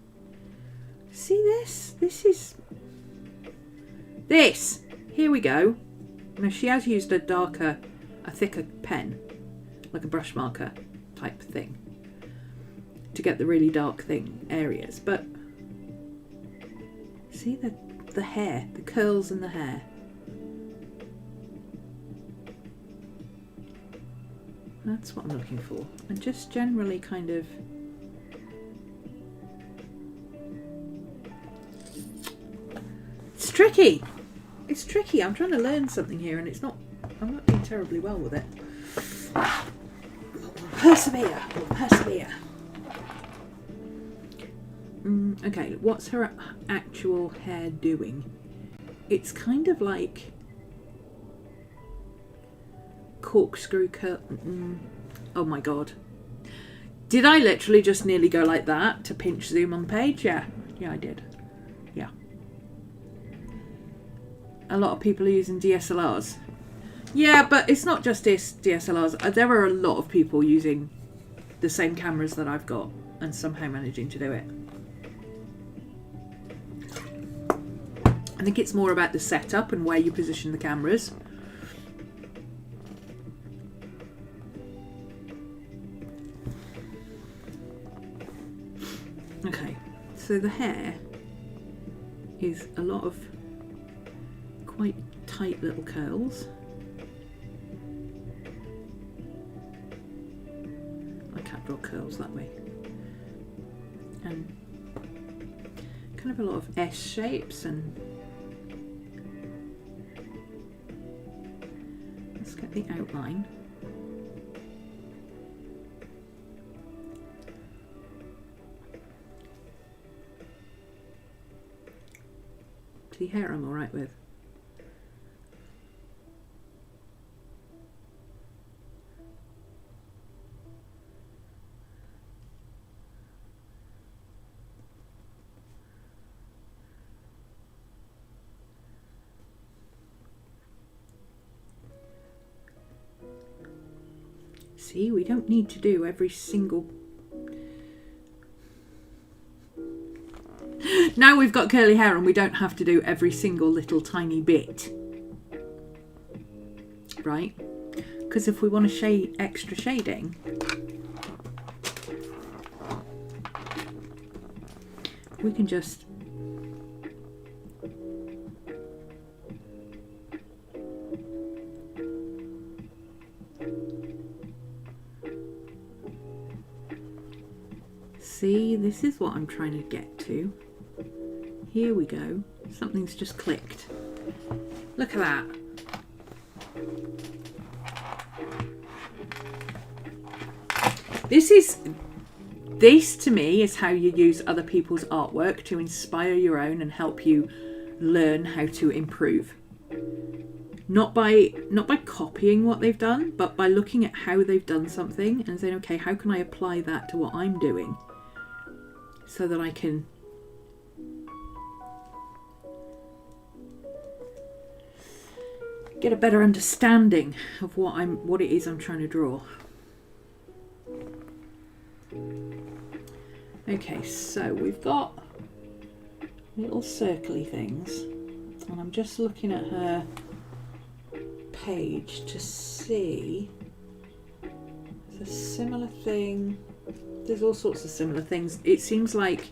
See this? This! Here we go. Now she has used a thicker pen, like a brush marker type thing, to get the really dark areas. But see the hair, the curls in the hair. That's what I'm looking for. And just generally kind of... It's tricky! It's tricky. I'm trying to learn something here and I'm not doing terribly well with it. Persevere. Okay, what's her actual hair doing? It's kind of like corkscrew curl. Oh my god. Did I literally just nearly go like that to pinch zoom on the page? Yeah, I did. Yeah. A lot of people are using DSLRs. Yeah, but it's not just DSLRs. There are a lot of people using the same cameras that I've got and somehow managing to do it. I think it's more about the setup and where you position the cameras. Okay, so the hair is a lot of quite tight little curls. I can't draw curls that way. And kind of a lot of S shapes, and let's get the outline. The hair I'm alright with. See, we don't need to do every single... Now we've got curly hair and we don't have to do every single little tiny bit. Right? Because if we want to shade extra shading, we can just see, this is what I'm trying to get to. Here we go. Something's just clicked. Look at that. This to me is how you use other people's artwork to inspire your own and help you learn how to improve. Not by copying what they've done, but by looking at how they've done something and saying, okay, how can I apply that to what I'm doing so that I can get a better understanding of what it is I'm trying to draw. Okay, so we've got little circly things, and I'm just looking at her page to see. There's a similar thing. There's all sorts of similar things. It seems like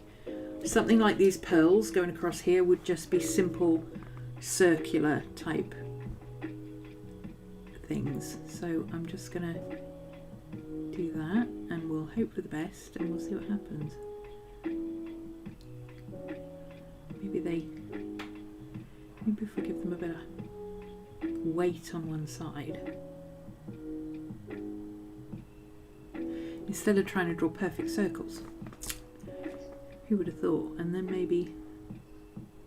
something like these pearls going across here would just be simple circular type things. So I'm just gonna do that and we'll hope for the best and we'll see what happens. Maybe if we give them a bit of weight on one side instead of trying to draw perfect circles. Who would have thought? And then maybe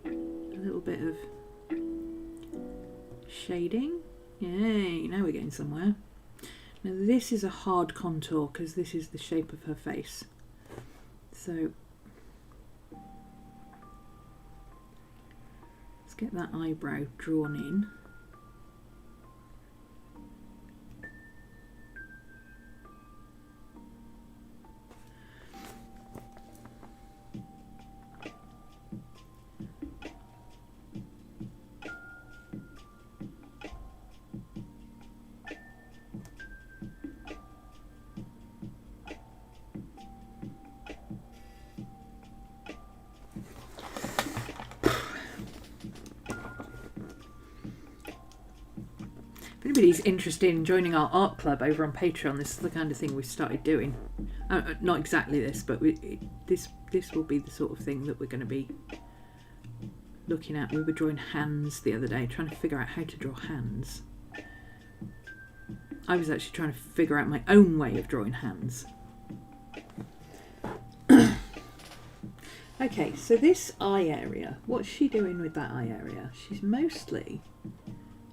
a little bit of shading. Yay, now we're getting somewhere. Now this is a hard contour because this is the shape of her face. So it's get that eyebrow drawn in. If anybody's interested in joining our art club over on Patreon, this is the kind of thing we started doing. Not exactly this, but this will be the sort of thing that we're going to be looking at. We were drawing hands the other day, trying to figure out how to draw hands. I was actually trying to figure out my own way of drawing hands. Okay, so this eye area, what's she doing with that eye area? She's mostly...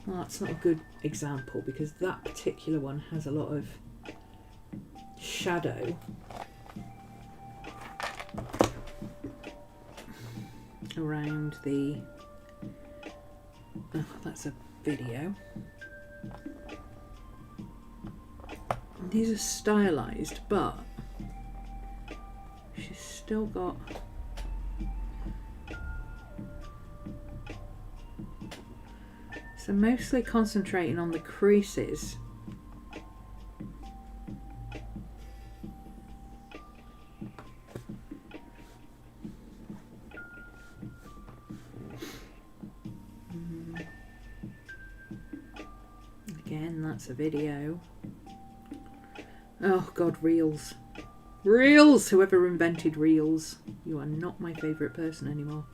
Well, that's not a good example because that particular one has a lot of shadow around the... Oh, that's a video. These are stylized, but she's still got... So mostly concentrating on the creases. Again, that's a video. Oh God, Reels. Reels! Whoever invented Reels. You are not my favourite person anymore.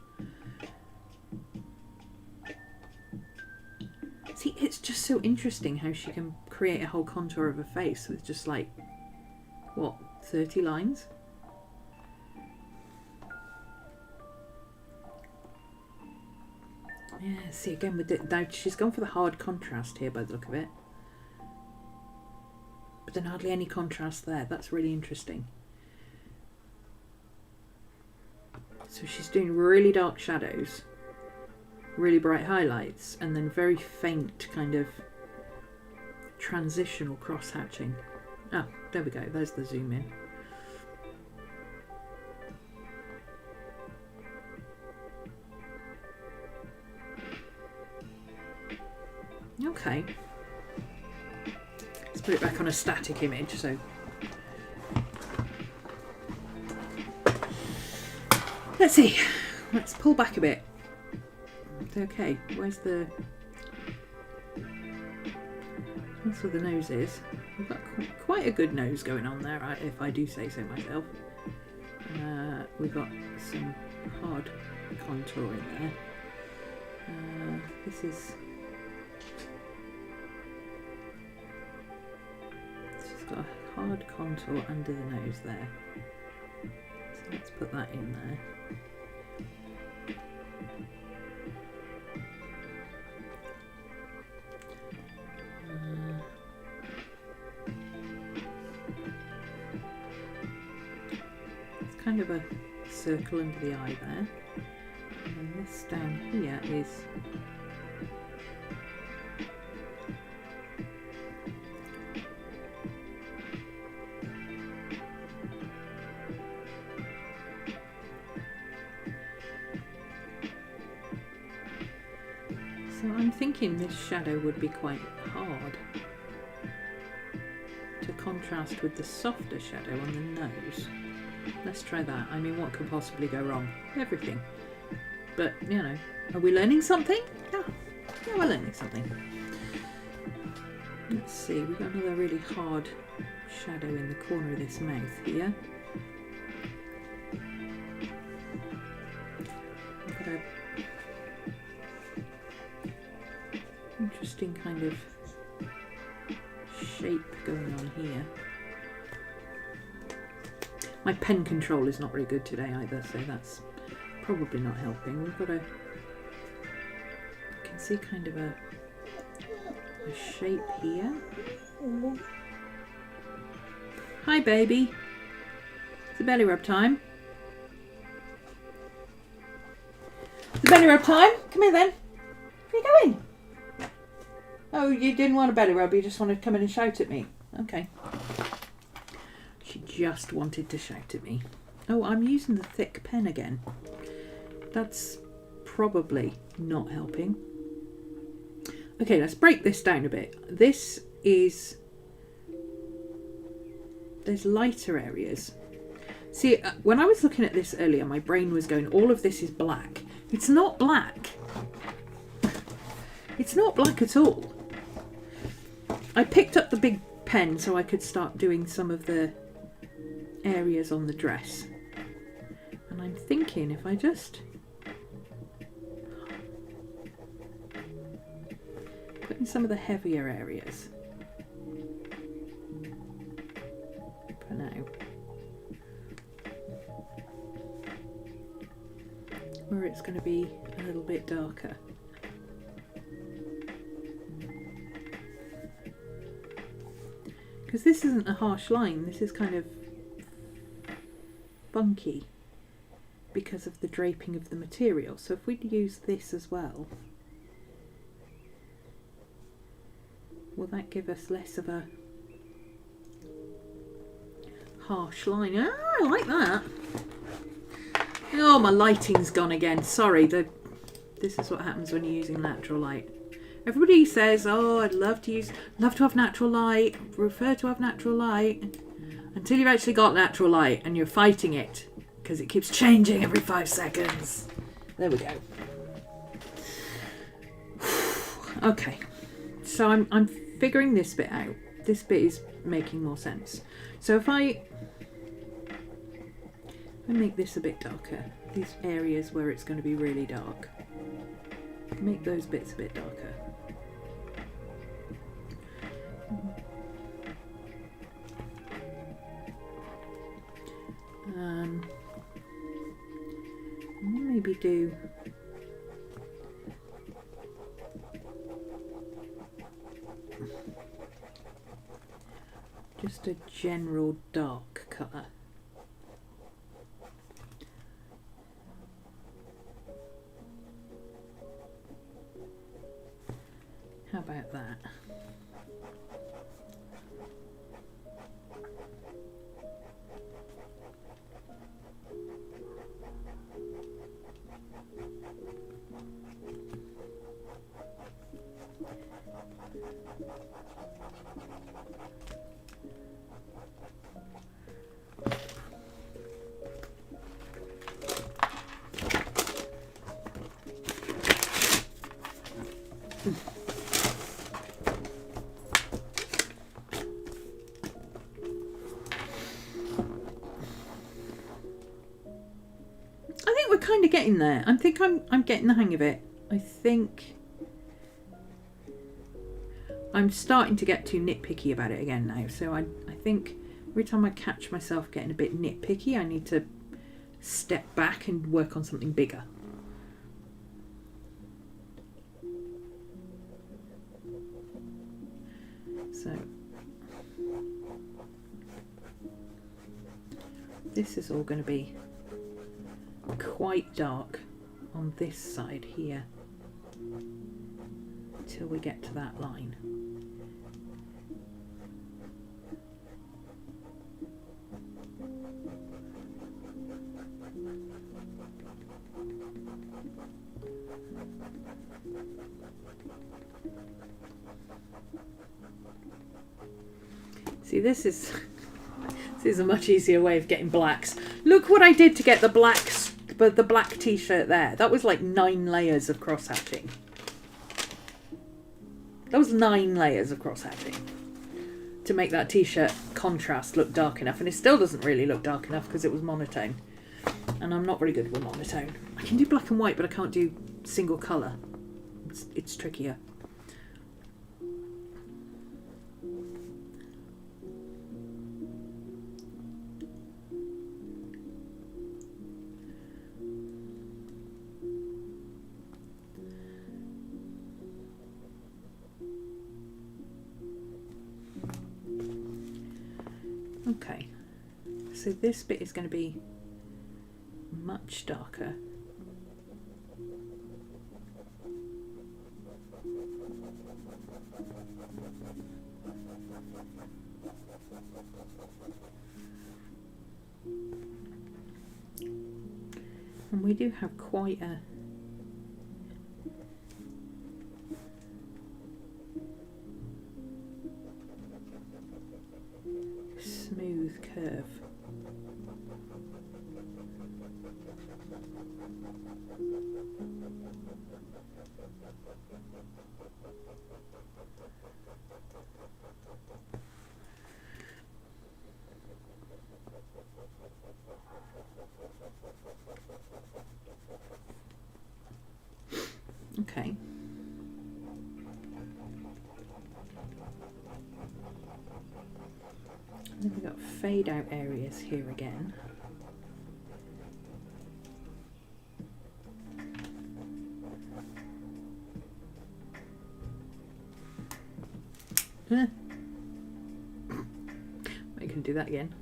See, it's just so interesting how she can create a whole contour of a face with just like, what, 30 lines? Yeah, see, again, with it, now she's gone for the hard contrast here by the look of it. But then hardly any contrast there. That's really interesting. So she's doing really dark shadows, really bright highlights, and then very faint kind of transitional cross-hatching. Oh, there we go. There's the zoom in. Okay. Let's put it back on a static image, so... Let's see. Let's pull back a bit. Okay, where's the... That's where the nose is. We've got quite a good nose going on there, if I do say so myself. We've got some hard contour in there. This is... She's got a hard contour under the nose there. So let's put that in there. Kind of a circle under the eye there, and then this down here is so I'm thinking this shadow would be quite hard to contrast with the softer shadow on the nose. Let's try that. I mean, what could possibly go wrong? Everything. But, you know, are we learning something? Yeah, we're learning something. Let's see, we've got another really hard shadow in the corner of this mouth here. We've got a interesting kind of shape going on here. My pen control is not very good today either, so that's probably not helping. We've got a... I can see kind of a shape here. Hi, baby. It's a belly rub time. It's a belly rub time. Come here then. Where are you going? Oh, you didn't want a belly rub, you just wanted to come in and shout at me. Okay. She just wanted to shout at me. Oh, I'm using the thick pen again. That's probably not helping. Okay, let's break this down a bit. This is... There's lighter areas. See, when I was looking at this earlier, my brain was going, all of this is black. It's not black. It's not black at all. I picked up the big pen so I could start doing some of the areas on the dress. And I'm thinking if I just put in some of the heavier areas for now. Where it's going to be a little bit darker. Because this isn't a harsh line, this is kind of funky because of the draping of the material. So if we use this as well, will that give us less of a harsh line? Ah, I like that. Oh, my lighting's gone again. Sorry, this is what happens when you're using natural light. Everybody says, oh, I'd love to have natural light, prefer to have natural light, until you've actually got natural light and you're fighting it because it keeps changing every 5 seconds. There we go. Okay, so I'm figuring this bit out. This bit is making more sense. So if I make this a bit darker, these areas where it's going to be really dark, make those bits a bit darker. Maybe do just a general dark colour. How about that? Kind of getting there. I think I'm getting the hang of it. I think I'm starting to get too nitpicky about it again now. So I think every time I catch myself getting a bit nitpicky, I need to step back and work on something bigger. So this is all going to be quite dark on this side here till we get to that line. See, this is a much easier way of getting blacks. Look what I did to get the blacks, but the black t-shirt there. That was like 9 layers of cross-hatching. That was 9 layers of cross-hatching to make that t-shirt contrast look dark enough. And it still doesn't really look dark enough because it was monotone. And I'm not very good with monotone. I can do black and white, but I can't do single colour. It's trickier. Okay, so this bit is going to be much darker. we do have quite a smooth curve. Okay. Then we've got fade out areas here again. I can do that again.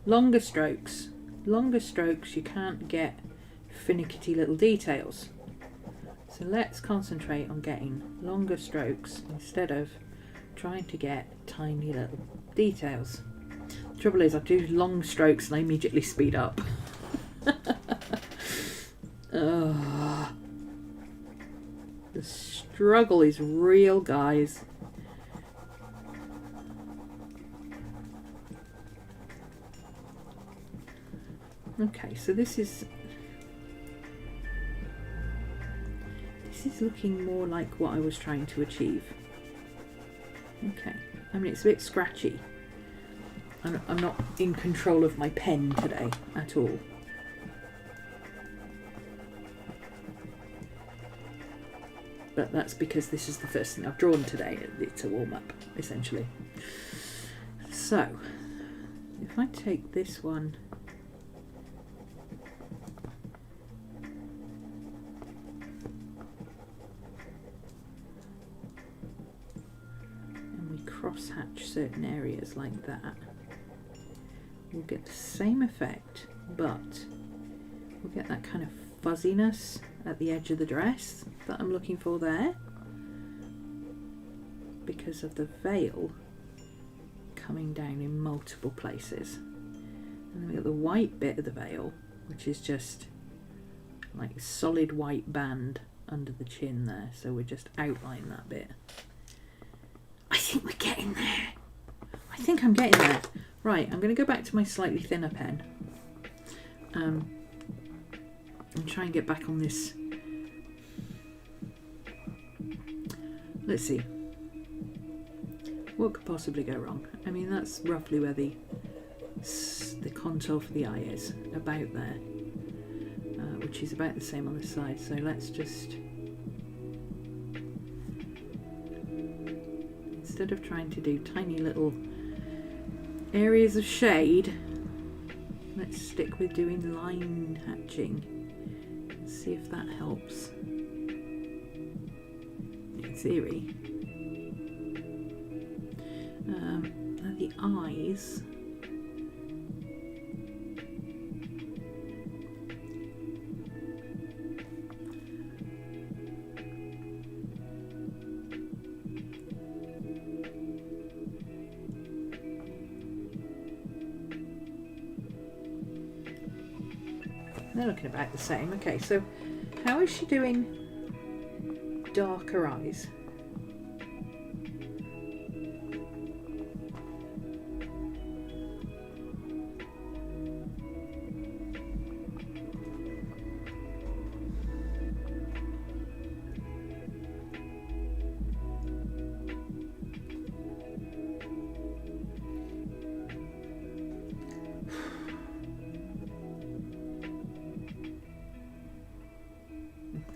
Longer strokes. Longer strokes, you can't get finicky little details. So let's concentrate on getting longer strokes instead of trying to get tiny little details. The trouble is I do long strokes and I immediately speed up. The struggle is real, guys. Okay, so this is looking more like what I was trying to achieve. Okay, I mean, it's a bit scratchy. I'm not in control of my pen today at all. But that's because this is the first thing I've drawn today. It's a warm-up, essentially. So, if I take this one and we cross-hatch certain areas like that, we'll get the same effect, but we'll get that kind of fuzziness at the edge of the dress that I'm looking for there, because of the veil coming down in multiple places. And then we got the white bit of the veil, which is just like solid white band under the chin there, so we're just outlining that bit. I think we're getting there. I think I'm getting there. Right, I'm going to go back to my slightly thinner pen and try and get back on this. Let's see. What could possibly go wrong? I mean, that's roughly where the contour for the eye is, about there, which is about the same on this side. So let's just, instead of trying to do tiny little areas of shade, let's stick with doing line hatching and see if that helps. In theory. The eyes. They're looking about the same. Okay, so how is she doing darker eyes?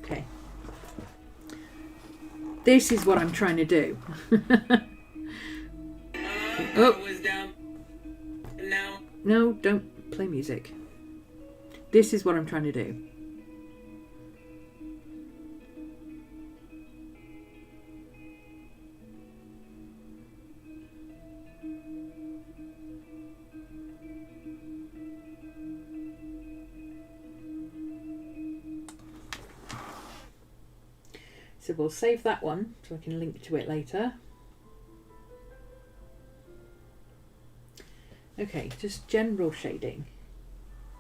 Okay. This is what I'm trying to do. Oh. No, don't play music. This is what I'm trying to do. So we'll save that one so I can link to it later. Okay, just general shading.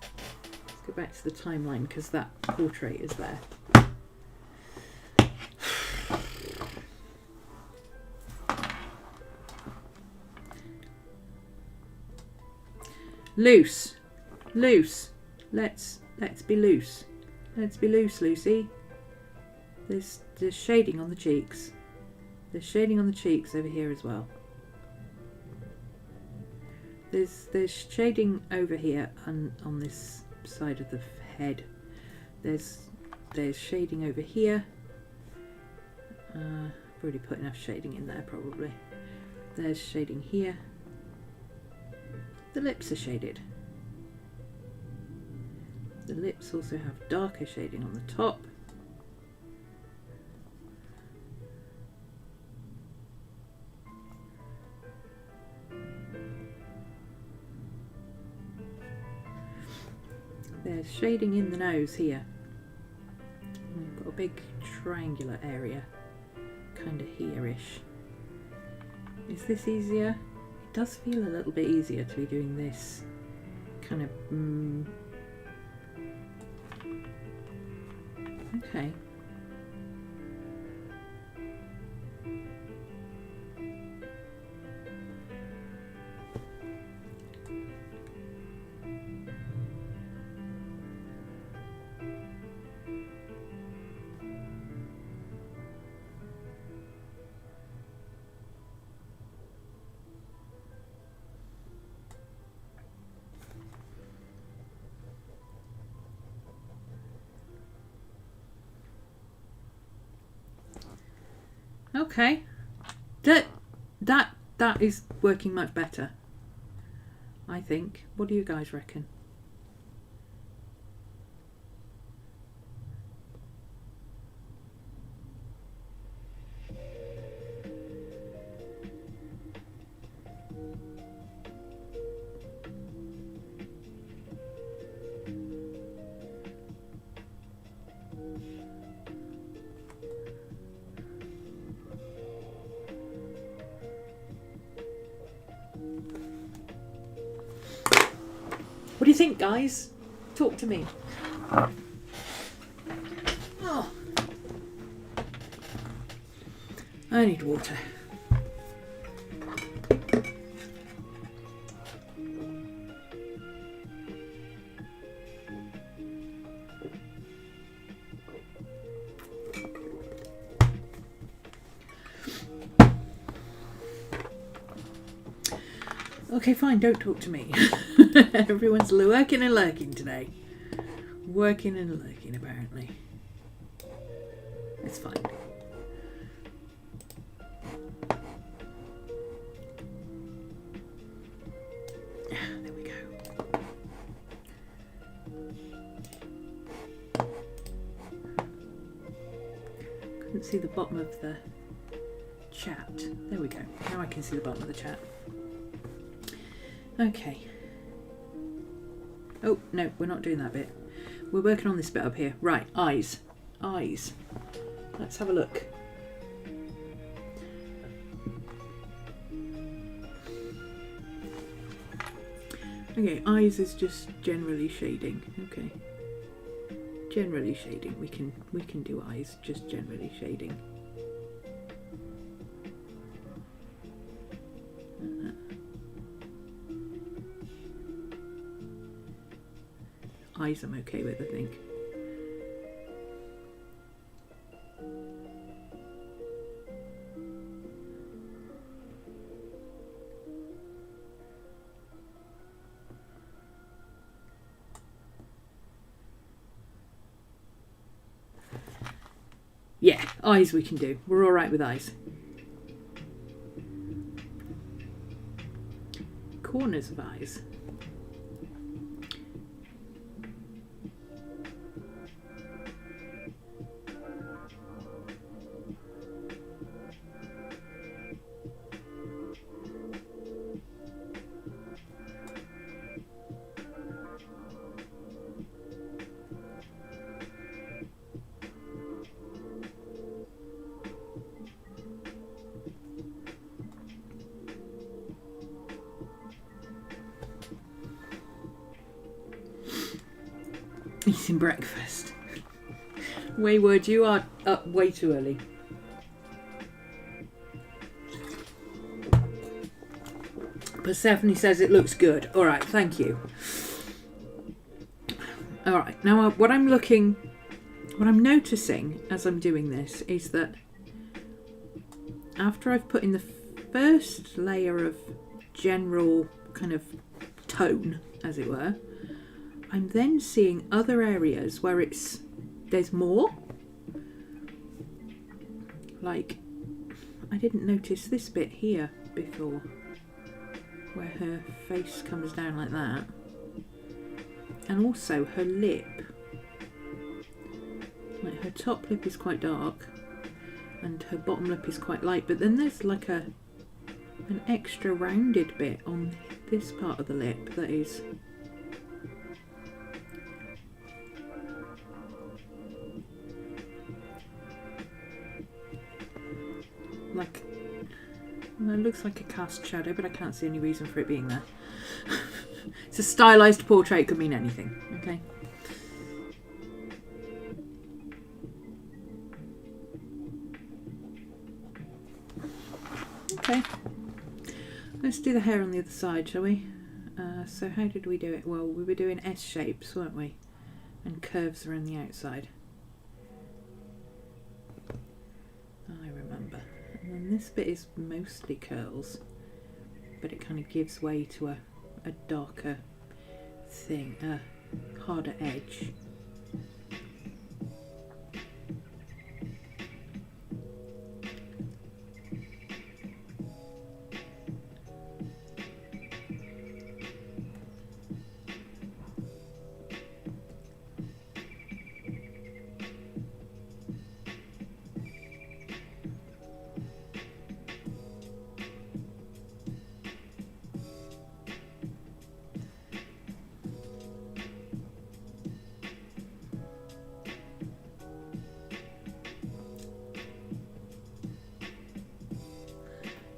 Let's go back to the timeline because that portrait is there. Loose. Loose. Let's be loose. Let's be loose, Lucy. There's shading on the cheeks. There's shading on the cheeks over here as well. There's shading over here and on this side of the head. There's shading over here. I've already put enough shading in there probably. There's shading here. The lips are shaded. The lips also have darker shading on the top. There's shading in the nose here. We've got a big triangular area, kind of here-ish. Is this easier? It does feel a little bit easier to be doing this kind of... Okay. Okay, that is working much better, I think. What do you guys reckon? What do you think, guys? Talk to me. Oh. I need water. Okay, fine, don't talk to me. Everyone's working and lurking today. Working and lurking, apparently. It's fine. There we go. Couldn't see the bottom of the chat. There we go. Now I can see the bottom of the chat. Okay. Oh, no, we're not doing that bit. We're working on this bit up here. Right, eyes. Eyes. Let's have a look. Okay, eyes is just generally shading. Okay. Generally shading. We can do eyes, just generally shading. Eyes I'm okay with, I think. Yeah, eyes we can do. We're all right with eyes. Corners of eyes. eating breakfast. Wayward, you are up way too early. Persephone says it looks good. Alright, thank you. Alright, now what I'm noticing as I'm doing this is that after I've put in the first layer of general kind of tone, as it were, I'm then seeing other areas where there's more. Like, I didn't notice this bit here before, where her face comes down like that. And also her lip. Like, her top lip is quite dark and her bottom lip is quite light, but then there's like an extra rounded bit on this part of the lip that is like, well, it looks like a cast shadow, but I can't see any reason for it being there. It's a stylized portrait, could mean anything, okay? Okay, let's do the hair on the other side, shall we? So how did we do it? Well, we were doing S shapes, weren't we? And curves around the outside. I remember. And then this bit is mostly curls, but it kind of gives way to a darker thing, a harder edge.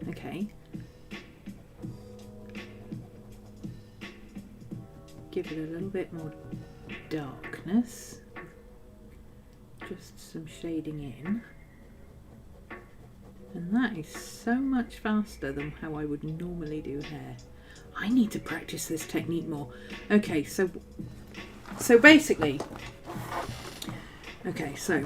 Okay. Give it a little bit more darkness. Just some shading in. And that is so much faster than how I would normally do hair. I need to practice this technique more. Okay, so basically, okay, so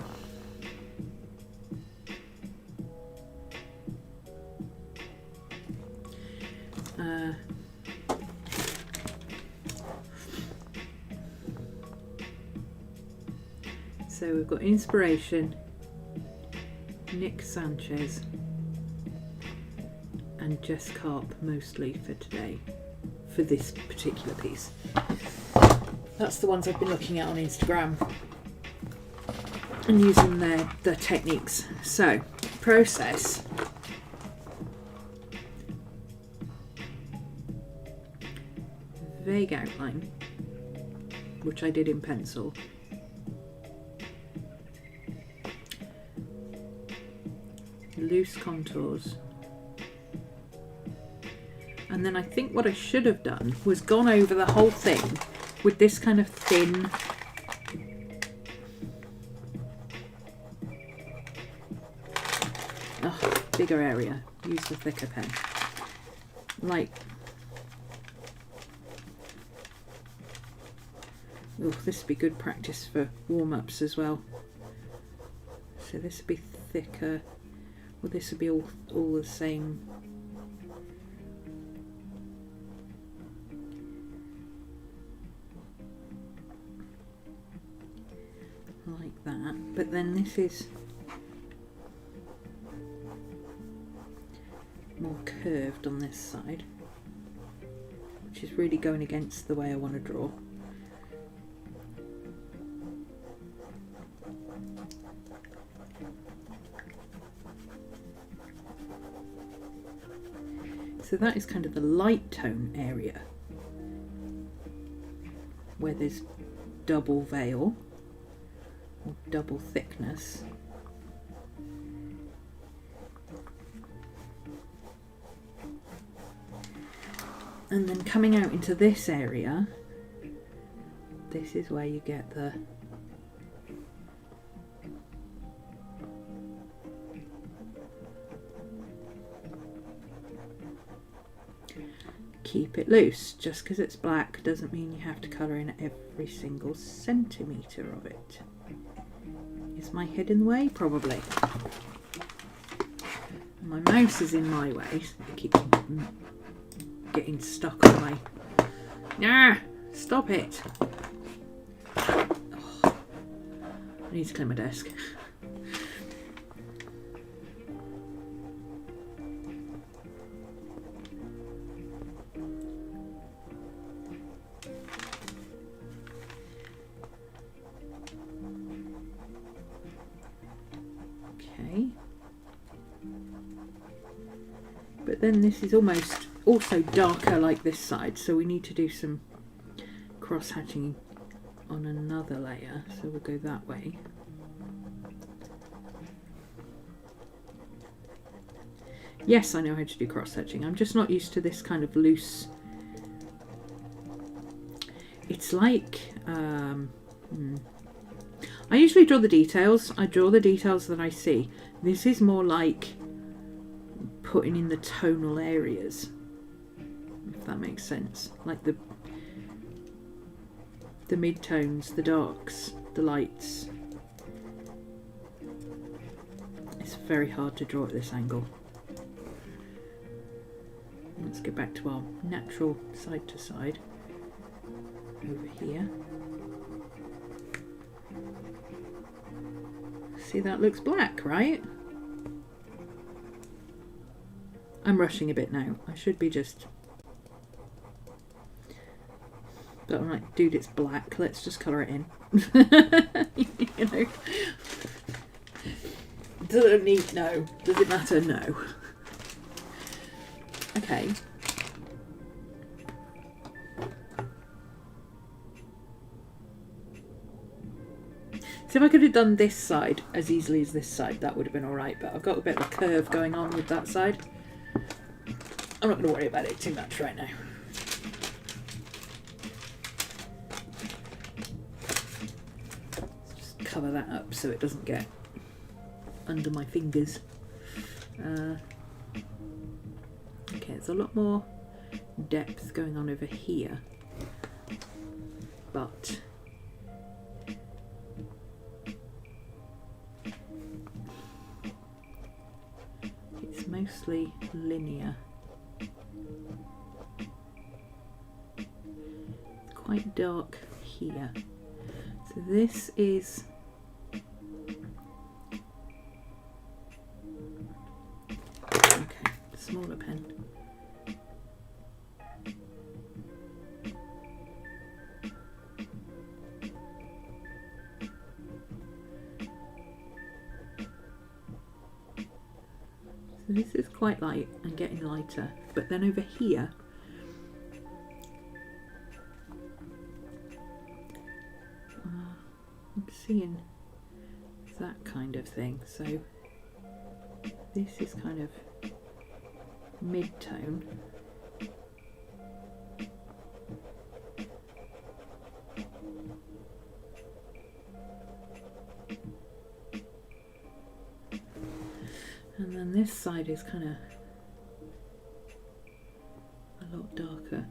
we've got inspiration, Nick Sanchez and Jess Carp mostly for today, for this particular piece. That's the ones I've been looking at on Instagram and using their techniques. So, process. Vague outline, which I did in pencil. Loose contours. And then I think what I should have done was gone over the whole thing with this kind of thin bigger area. Use the thicker pen. Like, oh, this would be good practice for warm-ups as well. So this would be thicker. Well, this would be all the same. Like that. But then this is more curved on this side, which is really going against the way I want to draw. So that is kind of the light tone area where there's double veil or double thickness. And then coming out into this area, this is where you get the keep it loose. Just because it's black doesn't mean you have to colour in every single centimetre of it. Is my head in the way? Probably. My mouse is in my way, so it keeps getting stuck on my... Ah! Stop it! Oh, I need to clean my desk. Okay. But then this is almost also darker like this side, so we need to do some cross-hatching on another layer, so we'll go that way. Yes, I know how to do cross-hatching. I'm just not used to this kind of loose. It's like I usually draw the details. I draw the details that I see. This is more like putting in the tonal areas, if that makes sense. Like the mid-tones, the darks, the lights. It's very hard to draw at this angle. Let's get back to our natural side to side over here. See, that looks black, right? I'm rushing a bit now. I should be just... But I'm like, dude, it's black. Let's just colour it in. You know? Does it need... No. Does it matter? No. Okay. So if I could have done this side as easily as this side, that would have been alright, but I've got a bit of a curve going on with that side. I'm not going to worry about it too much right now. Just cover that up so it doesn't get under my fingers. Okay, there's a lot more depth going on over here, but it's mostly linear. It's quite dark here. So this is okay, smaller pen. So this is quite light and getting lighter, but then over here I'm seeing that kind of thing. So this is kind of mid-tone. And then this side is kind of a lot darker.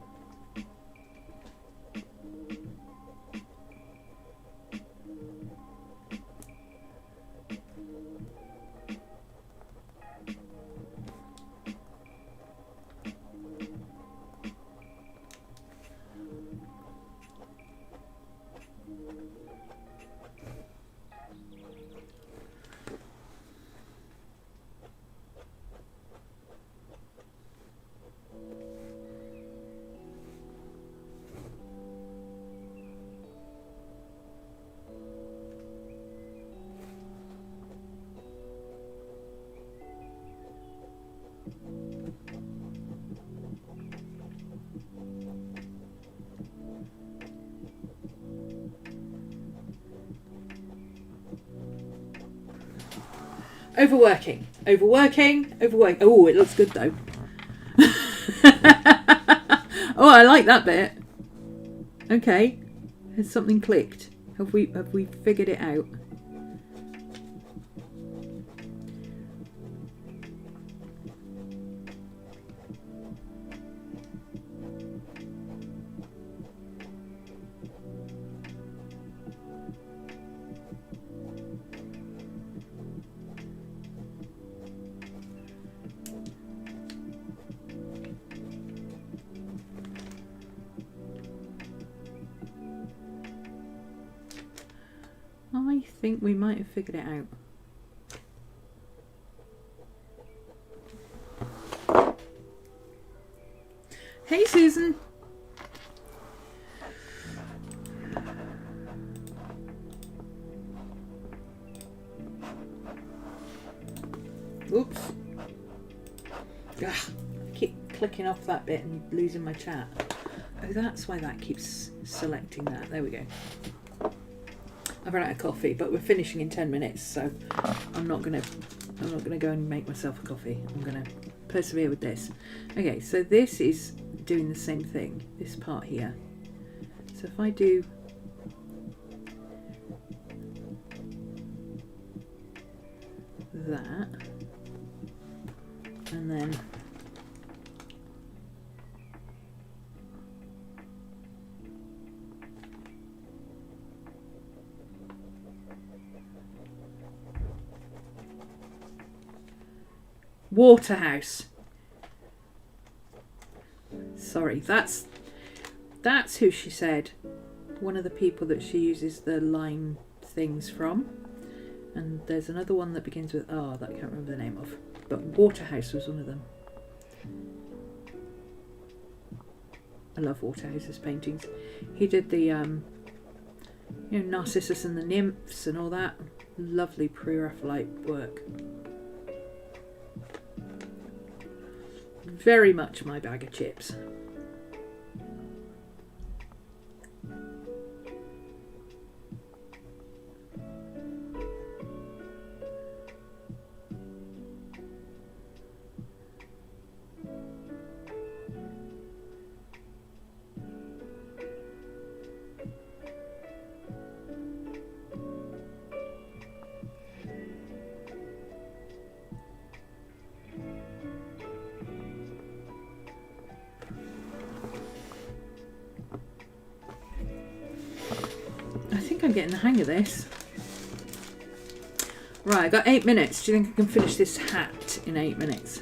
Overworking. Oh, it looks good though. Oh, I like that bit. Okay. Has something clicked? Have we figured it out? I think we might have figured it out. Hey, Susan. Oops. Ugh, I keep clicking off that bit and losing my chat. Oh, that's why that keeps selecting that. There we go. I've run out of coffee, but we're finishing in 10 minutes, so I'm not gonna go and make myself a coffee. I'm gonna persevere with this. Okay, so this is doing the same thing, this part here. So if I do that, and then Waterhouse. Sorry, that's who she said. One of the people that she uses the line things from. And there's another one that begins with R that I can't remember the name of. But Waterhouse was one of them. I love Waterhouse's paintings. He did the Narcissus and the Nymphs and all that. Lovely pre-Raphaelite work. Very much my bag of chips. I'm getting the hang of this. Right, I got 8 minutes. Do you think I can finish this hat in 8 minutes?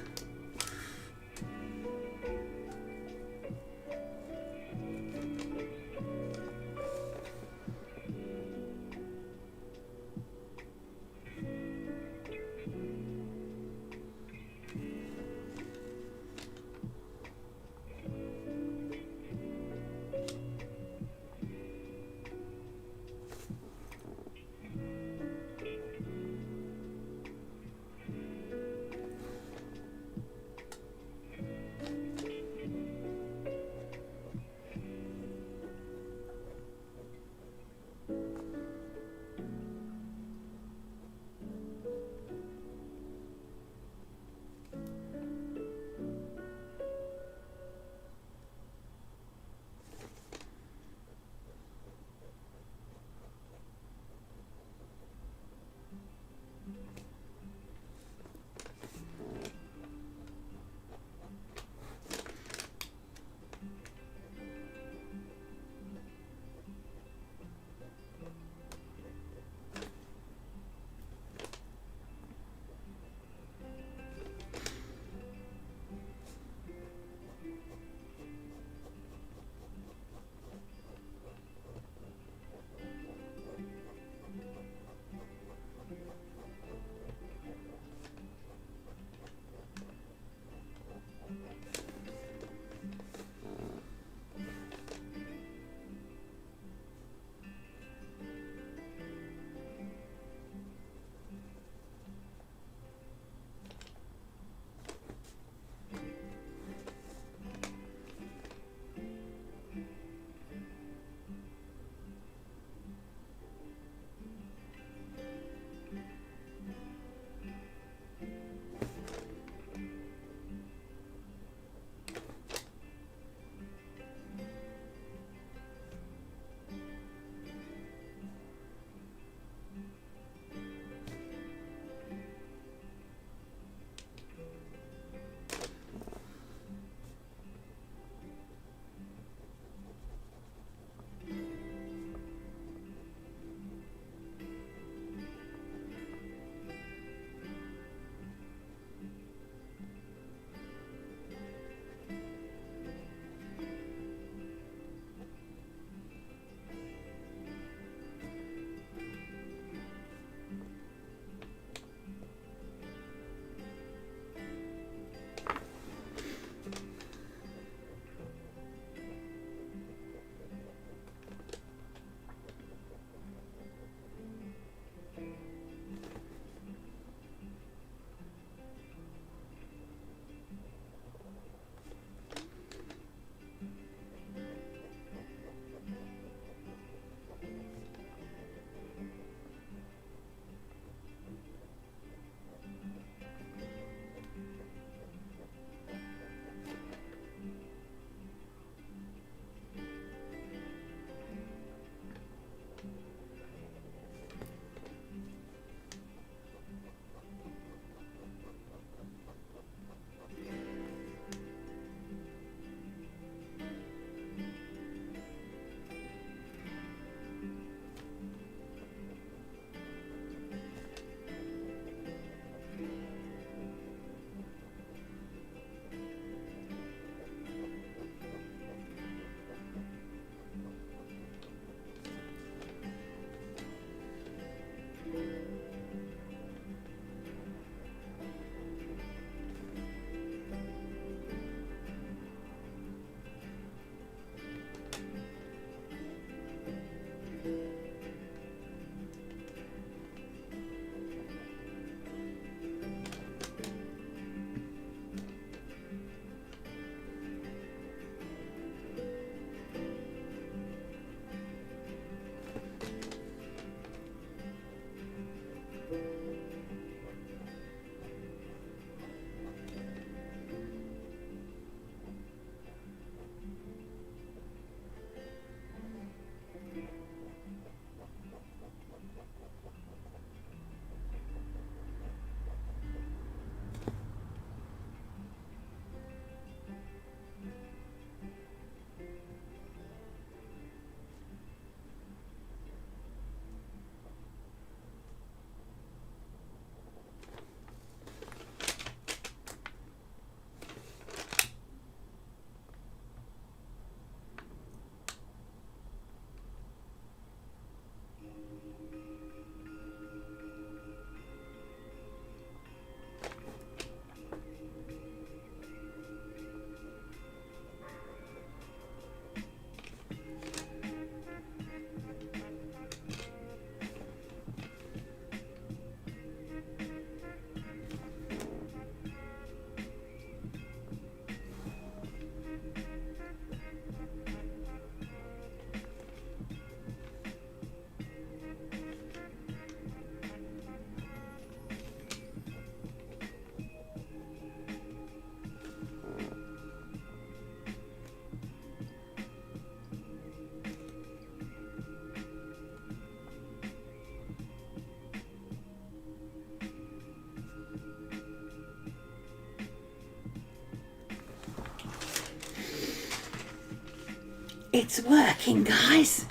It's working, guys.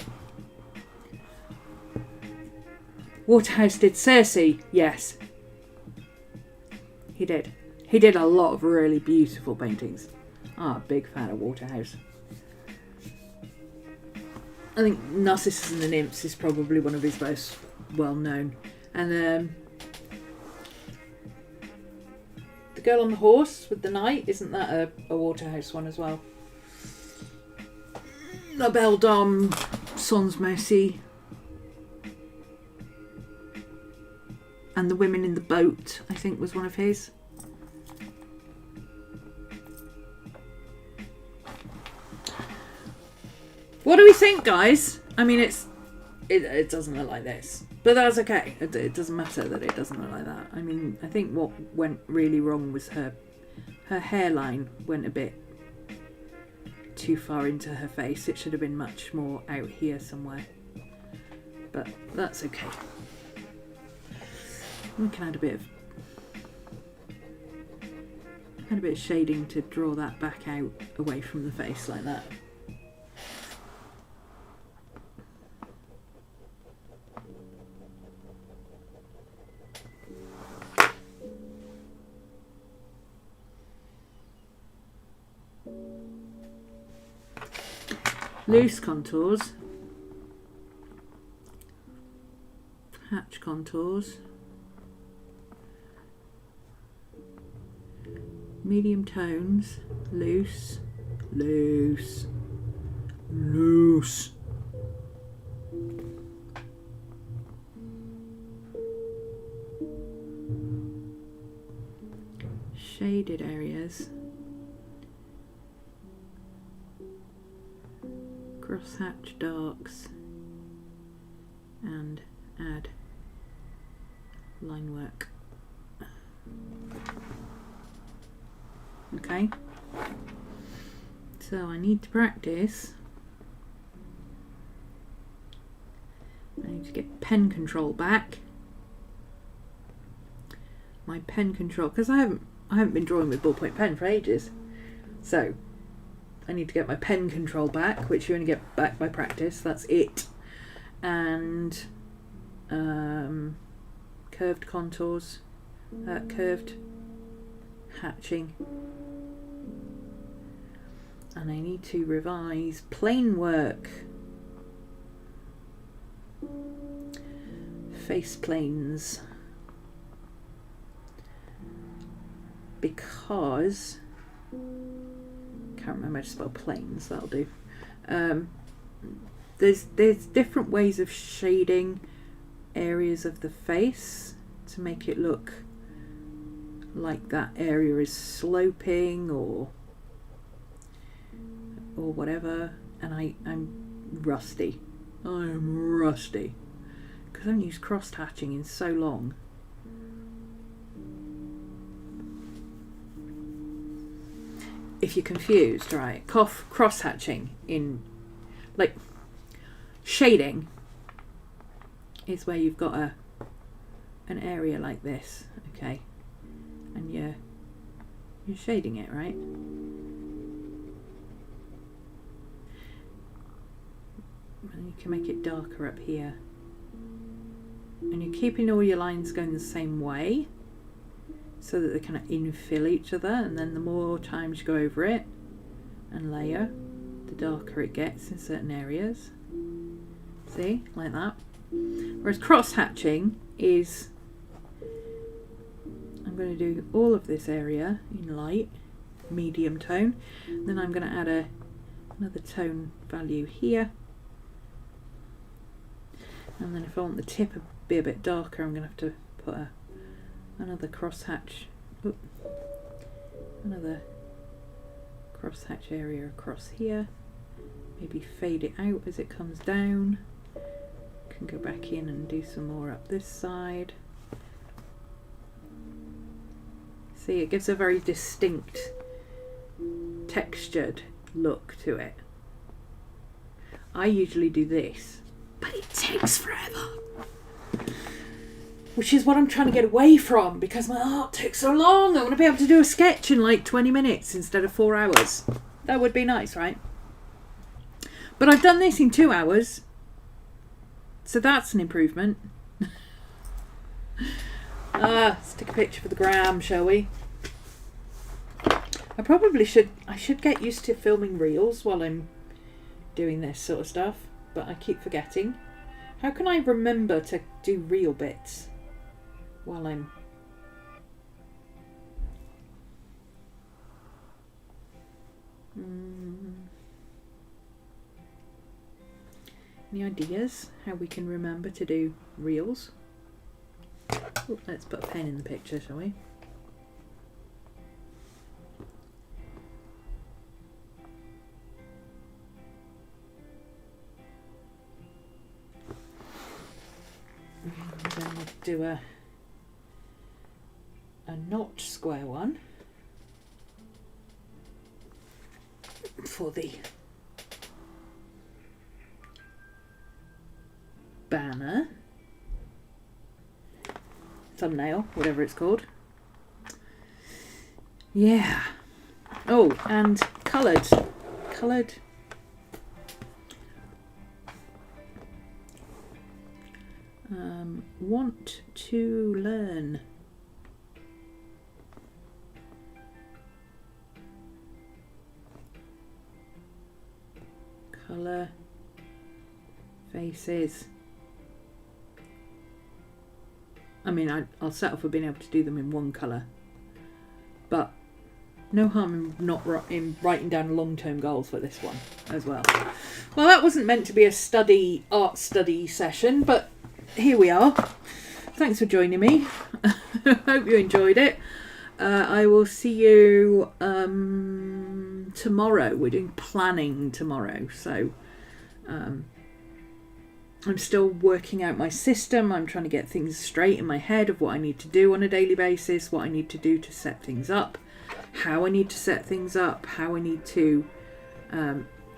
Waterhouse did Cersei, yes. He did. He did a lot of really beautiful paintings. I'm a big fan of Waterhouse. I think Narcissus and the Nymphs is probably one of his most well known. And The Girl on the Horse with the Knight, isn't that a Waterhouse one as well? La Belle Dame, Sans Merci. And The Women in the Boat, I think, was one of his. What do we think, guys? I mean, it doesn't look like this, but that's okay. It doesn't matter that it doesn't look like that. I mean, I think what went really wrong was her hairline went a bit too far into her face. It should have been much more out here somewhere, but that's okay. We can add a bit of shading to draw that back out away from the face like that. Loose contours, hatch contours, medium tones, loose, loose, loose. Shaded areas. Crosshatch darks and add line work. Okay, so I need to practice. I need to get pen control back. My pen control, because I haven't been drawing with ballpoint pen for ages, so I need to get my pen control back, which you only get back by practice. That's it. And curved contours, curved hatching. And I need to revise plane work. Face planes. Because can't remember how to spell planes, that'll do. There's different ways of shading areas of the face to make it look like that area is sloping or whatever. And I'm rusty. I'm rusty because I haven't used cross hatching in so long. If you're confused, right, cross hatching in, like, shading is where you've got an area like this, okay, and you're shading it, right? And you can make it darker up here, and you're keeping all your lines going the same way, so that they kind of infill each other, and then the more times you go over it and layer, the darker it gets in certain areas. See, like that. Whereas cross hatching is, I'm going to do all of this area in light, medium tone, then I'm going to add another tone value here, and then if I want the tip to be a bit darker, I'm going to have to put another crosshatch, another crosshatch area across here. Maybe fade it out as it comes down. Can go back in and do some more up this side. See, it gives a very distinct textured look to it. I usually do this, but it takes forever. Which is what I'm trying to get away from, because my art takes so long. I want to be able to do a sketch in like 20 minutes instead of 4 hours. That would be nice, right? But I've done this in 2 hours. So that's an improvement. Let's take a picture for the gram, shall we? I should get used to filming reels while I'm doing this sort of stuff, but I keep forgetting. How can I remember to do reel bits while I'm... Any ideas how we can remember to do reels? Ooh, let's put a pen in the picture, shall we? Then we'll do a not square one for the banner, thumbnail, whatever it's called. Yeah. Oh, and coloured. Want to learn. Colour. Faces. I mean, I'll settle for being able to do them in one colour, but no harm in writing down long-term goals for this one as well. Well, that wasn't meant to be a art study session, but here we are. Thanks for joining me. Hope you enjoyed it. I will see you tomorrow. We're doing planning tomorrow, so I'm still working out my system. I'm trying to get things straight in my head of what I need to do on a daily basis, what I need to do to set things up, how I need to set things up, how I need to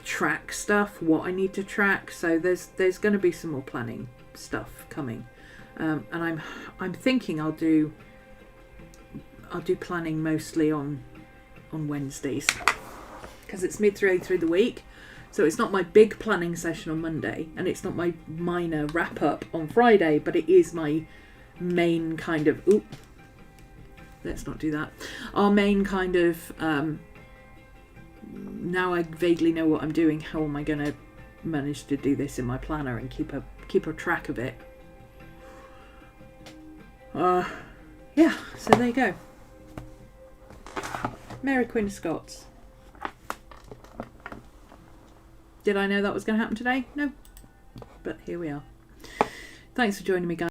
track stuff, what I need to track. So there's going to be some more planning stuff coming, and I'm thinking I'll do planning mostly on Wednesdays, because it's midway through the week. So it's not my big planning session on Monday, and it's not my minor wrap up on Friday, but it is my main kind of, let's not do that. Our main kind of, now I vaguely know what I'm doing, how am I going to manage to do this in my planner and keep a track of it? Yeah, so there you go. Mary Queen of Scots. Did I know that was going to happen today? No. But here we are. Thanks for joining me, guys.